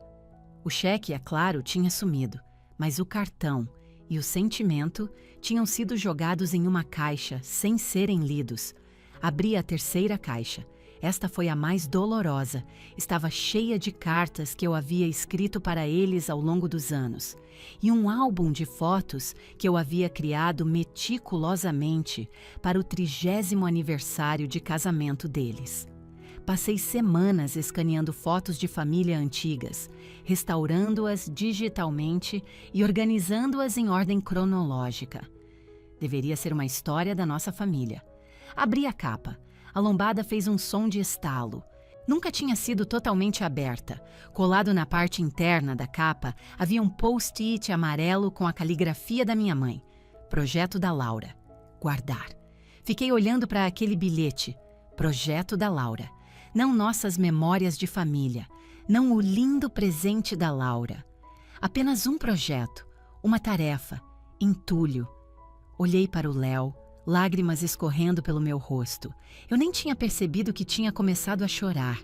O cheque, é claro, tinha sumido, mas o cartão e o sentimento tinham sido jogados em uma caixa sem serem lidos. Abri a terceira caixa. Esta foi a mais dolorosa. Estava cheia de cartas que eu havia escrito para eles ao longo dos anos. E um álbum de fotos que eu havia criado meticulosamente para o 30º aniversário de casamento deles. Passei semanas escaneando fotos de família antigas, restaurando-as digitalmente e organizando-as em ordem cronológica. Deveria ser uma história da nossa família. Abri a capa. A lombada fez um som de estalo. Nunca tinha sido totalmente aberta. Colado na parte interna da capa, havia um post-it amarelo com a caligrafia da minha mãe. Projeto da Laura. Guardar. Fiquei olhando para aquele bilhete. Projeto da Laura. Não nossas memórias de família. Não o lindo presente da Laura. Apenas um projeto. Uma tarefa. Entulho. Olhei para o Léo. Lágrimas escorrendo pelo meu rosto. Eu nem tinha percebido que tinha começado a chorar.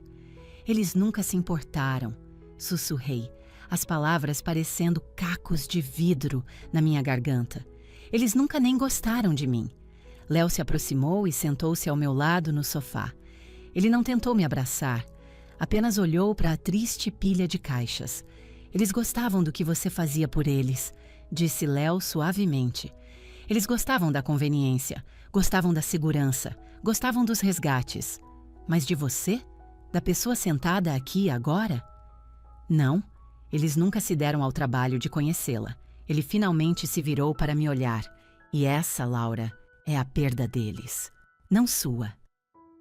Eles nunca se importaram. Sussurrei, as palavras parecendo cacos de vidro na minha garganta. Eles nunca nem gostaram de mim. Léo se aproximou e sentou-se ao meu lado no sofá. Ele não tentou me abraçar, apenas olhou para a triste pilha de caixas. Eles gostavam do que você fazia por eles, disse Léo suavemente. Eles gostavam da conveniência, gostavam da segurança, gostavam dos resgates. Mas de você? Da pessoa sentada aqui agora? Não, eles nunca se deram ao trabalho de conhecê-la. Ele finalmente se virou para me olhar. E essa, Laura, é a perda deles, não sua.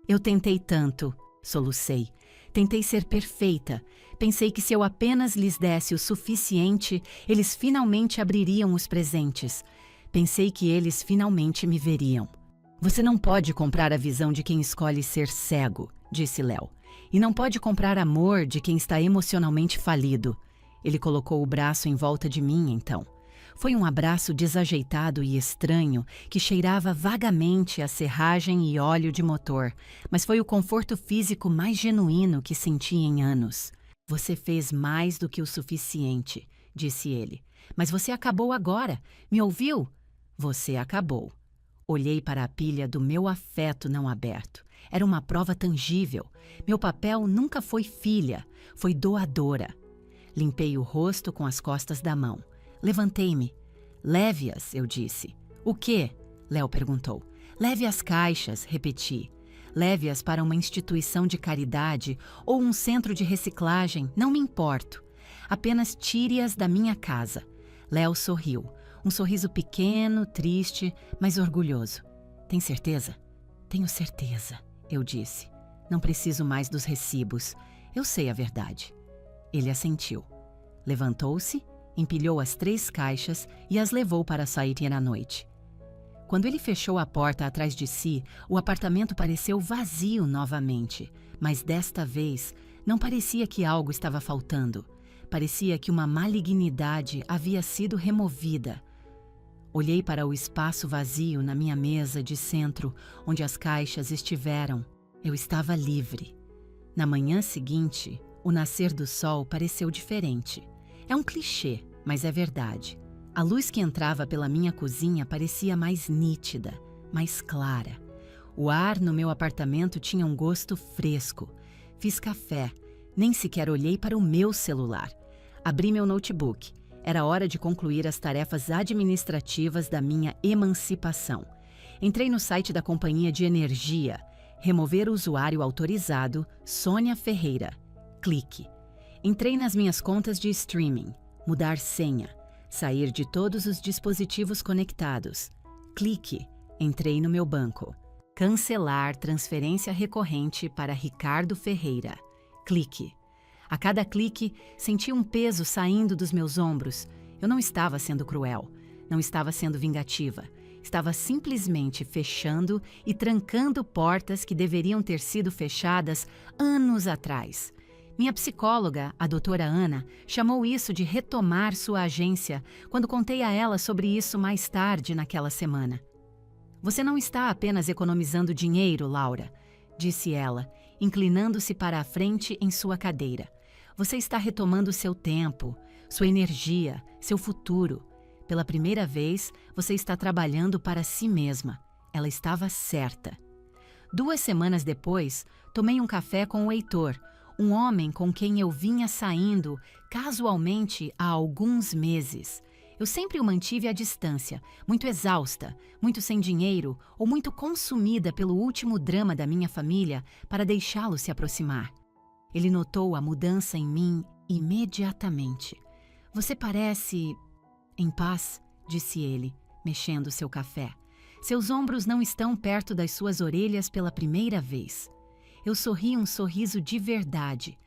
Eu tentei tanto, solucei. Tentei ser perfeita. Pensei que se eu apenas lhes desse o suficiente, eles finalmente abririam os presentes. Pensei que eles finalmente me veriam. Você não pode comprar a visão de quem escolhe ser cego, disse Léo. E não pode comprar amor de quem está emocionalmente falido. Ele colocou o braço em volta de mim, então. Foi um abraço desajeitado e estranho que cheirava vagamente a serragem e óleo de motor, mas foi o conforto físico mais genuíno que senti em anos. Você fez mais do que o suficiente, disse ele. Mas você acabou agora. Me ouviu? Você acabou. Olhei para a pilha do meu afeto não aberto. Era uma prova tangível. Meu papel nunca foi filha, foi doadora. Limpei o rosto com as costas da mão. Levantei-me. Leve-as, eu disse. O quê? Léo perguntou. Leve as caixas, repeti. Leve-as para uma instituição de caridade ou um centro de reciclagem, não me importo. Apenas tire-as da minha casa. Léo sorriu. Um sorriso pequeno, triste, mas orgulhoso. Tem certeza? Tenho certeza, eu disse. Não preciso mais dos recibos. Eu sei a verdade. Ele assentiu. Levantou-se, empilhou as 3 caixas e as levou para saírem à noite. Quando ele fechou a porta atrás de si, o apartamento pareceu vazio novamente, mas desta vez não parecia que algo estava faltando. Parecia que uma malignidade havia sido removida. Olhei para o espaço vazio na minha mesa de centro, onde as caixas estiveram. Eu estava livre. Na manhã seguinte, o nascer do sol pareceu diferente. É um clichê, mas é verdade. A luz que entrava pela minha cozinha parecia mais nítida, mais clara. O ar no meu apartamento tinha um gosto fresco. Fiz café, nem sequer olhei para o meu celular. Abri meu notebook. Era hora de concluir as tarefas administrativas da minha emancipação. Entrei no site da companhia de energia. Remover o usuário autorizado, Sônia Ferreira. Clique. Entrei nas minhas contas de streaming. Mudar senha. Sair de todos os dispositivos conectados. Clique. Entrei no meu banco. Cancelar transferência recorrente para Ricardo Ferreira. Clique. A cada clique, senti um peso saindo dos meus ombros. Eu não estava sendo cruel, não estava sendo vingativa. Estava simplesmente fechando e trancando portas que deveriam ter sido fechadas anos atrás. Minha psicóloga, a doutora Ana, chamou isso de retomar sua agência quando contei a ela sobre isso mais tarde naquela semana. Você não está apenas economizando dinheiro, Laura, disse ela, inclinando-se para a frente em sua cadeira. Você está retomando seu tempo, sua energia, seu futuro. Pela primeira vez, você está trabalhando para si mesma. Ela estava certa. 2 semanas depois, tomei um café com o Heitor, um homem com quem eu vinha saindo casualmente há alguns meses. Eu sempre o mantive à distância, muito exausta, muito sem dinheiro ou muito consumida pelo último drama da minha família para deixá-lo se aproximar. Ele notou a mudança em mim imediatamente. Você parece em paz, disse ele, mexendo seu café. Seus ombros não estão perto das suas orelhas pela primeira vez. Eu sorri um sorriso de verdade.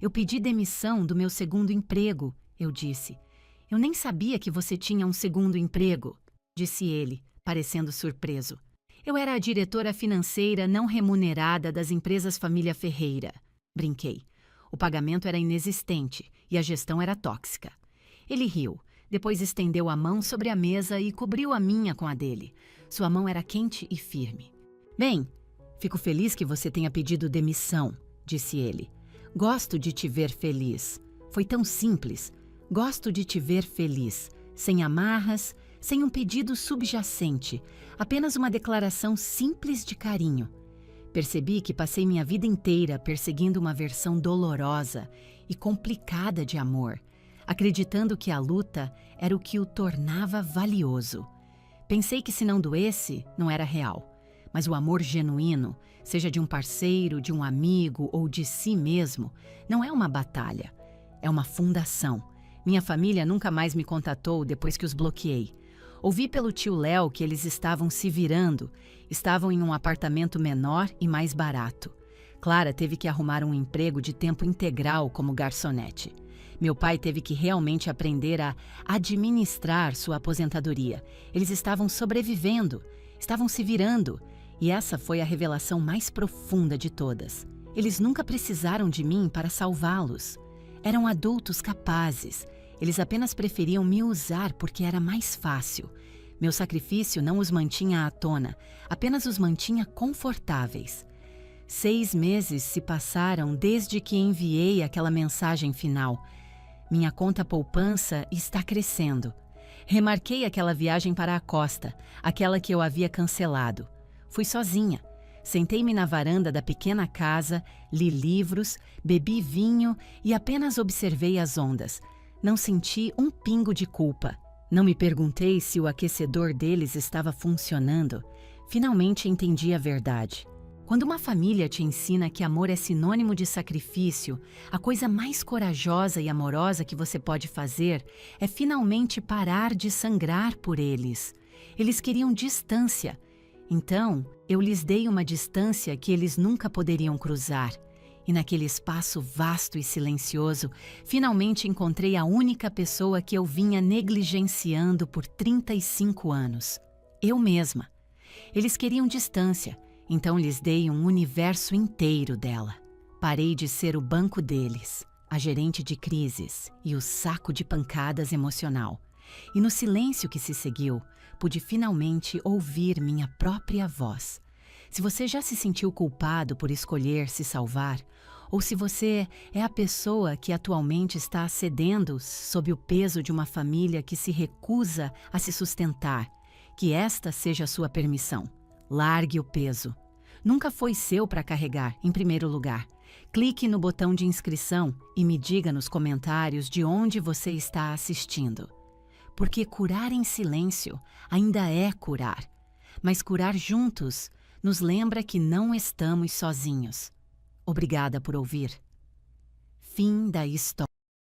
Eu pedi demissão do meu segundo emprego, eu disse. Eu nem sabia que você tinha um segundo emprego, disse ele, parecendo surpreso. Eu era a diretora financeira não remunerada das empresas Família Ferreira. Brinquei. O pagamento era inexistente e a gestão era tóxica. Ele riu, depois estendeu a mão sobre a mesa e cobriu a minha com a dele. Sua mão era quente e firme. Bem, fico feliz que você tenha pedido demissão, disse ele. Gosto de te ver feliz. Foi tão simples. Gosto de te ver feliz, sem amarras, sem um pedido subjacente, apenas uma declaração simples de carinho. Percebi que passei minha vida inteira perseguindo uma versão dolorosa e complicada de amor, acreditando que a luta era o que o tornava valioso. Pensei que se não doesse, não era real. Mas o amor genuíno, seja de um parceiro, de um amigo ou de si mesmo, não é uma batalha, é uma fundação. Minha família nunca mais me contatou depois que os bloqueei. Ouvi pelo tio Léo que eles estavam se virando, estavam em um apartamento menor e mais barato. Clara teve que arrumar um emprego de tempo integral como garçonete. Meu pai teve que realmente aprender a administrar sua aposentadoria. Eles estavam sobrevivendo, estavam se virando, e essa foi a revelação mais profunda de todas. Eles nunca precisaram de mim para salvá-los. Eram adultos capazes. Eles apenas preferiam me usar porque era mais fácil. Meu sacrifício não os mantinha à tona, apenas os mantinha confortáveis. 6 meses se passaram desde que enviei aquela mensagem final. Minha conta poupança está crescendo. Remarquei aquela viagem para a costa, aquela que eu havia cancelado. Fui sozinha. Sentei-me na varanda da pequena casa, li livros, bebi vinho e apenas observei as ondas. Não senti um pingo de culpa. Não me perguntei se o aquecedor deles estava funcionando. Finalmente entendi a verdade. Quando uma família te ensina que amor é sinônimo de sacrifício, a coisa mais corajosa e amorosa que você pode fazer é finalmente parar de sangrar por eles. Eles queriam distância. Então, eu lhes dei uma distância que eles nunca poderiam cruzar. E naquele espaço vasto e silencioso, finalmente encontrei a única pessoa que eu vinha negligenciando por 35 anos. Eu mesma. Eles queriam distância, então lhes dei um universo inteiro dela. Parei de ser o banco deles, a gerente de crises e o saco de pancadas emocional. E no silêncio que se seguiu, pude finalmente ouvir minha própria voz. Se você já se sentiu culpado por escolher se salvar, ou se você é a pessoa que atualmente está cedendo sob o peso de uma família que se recusa a se sustentar, que esta seja a sua permissão. Largue o peso. Nunca foi seu para carregar, em primeiro lugar. Clique no botão de inscrição e me diga nos comentários de onde você está assistindo. Porque curar em silêncio ainda é curar. Mas curar juntos nos lembra que não estamos sozinhos. Obrigada por ouvir. Fim da história.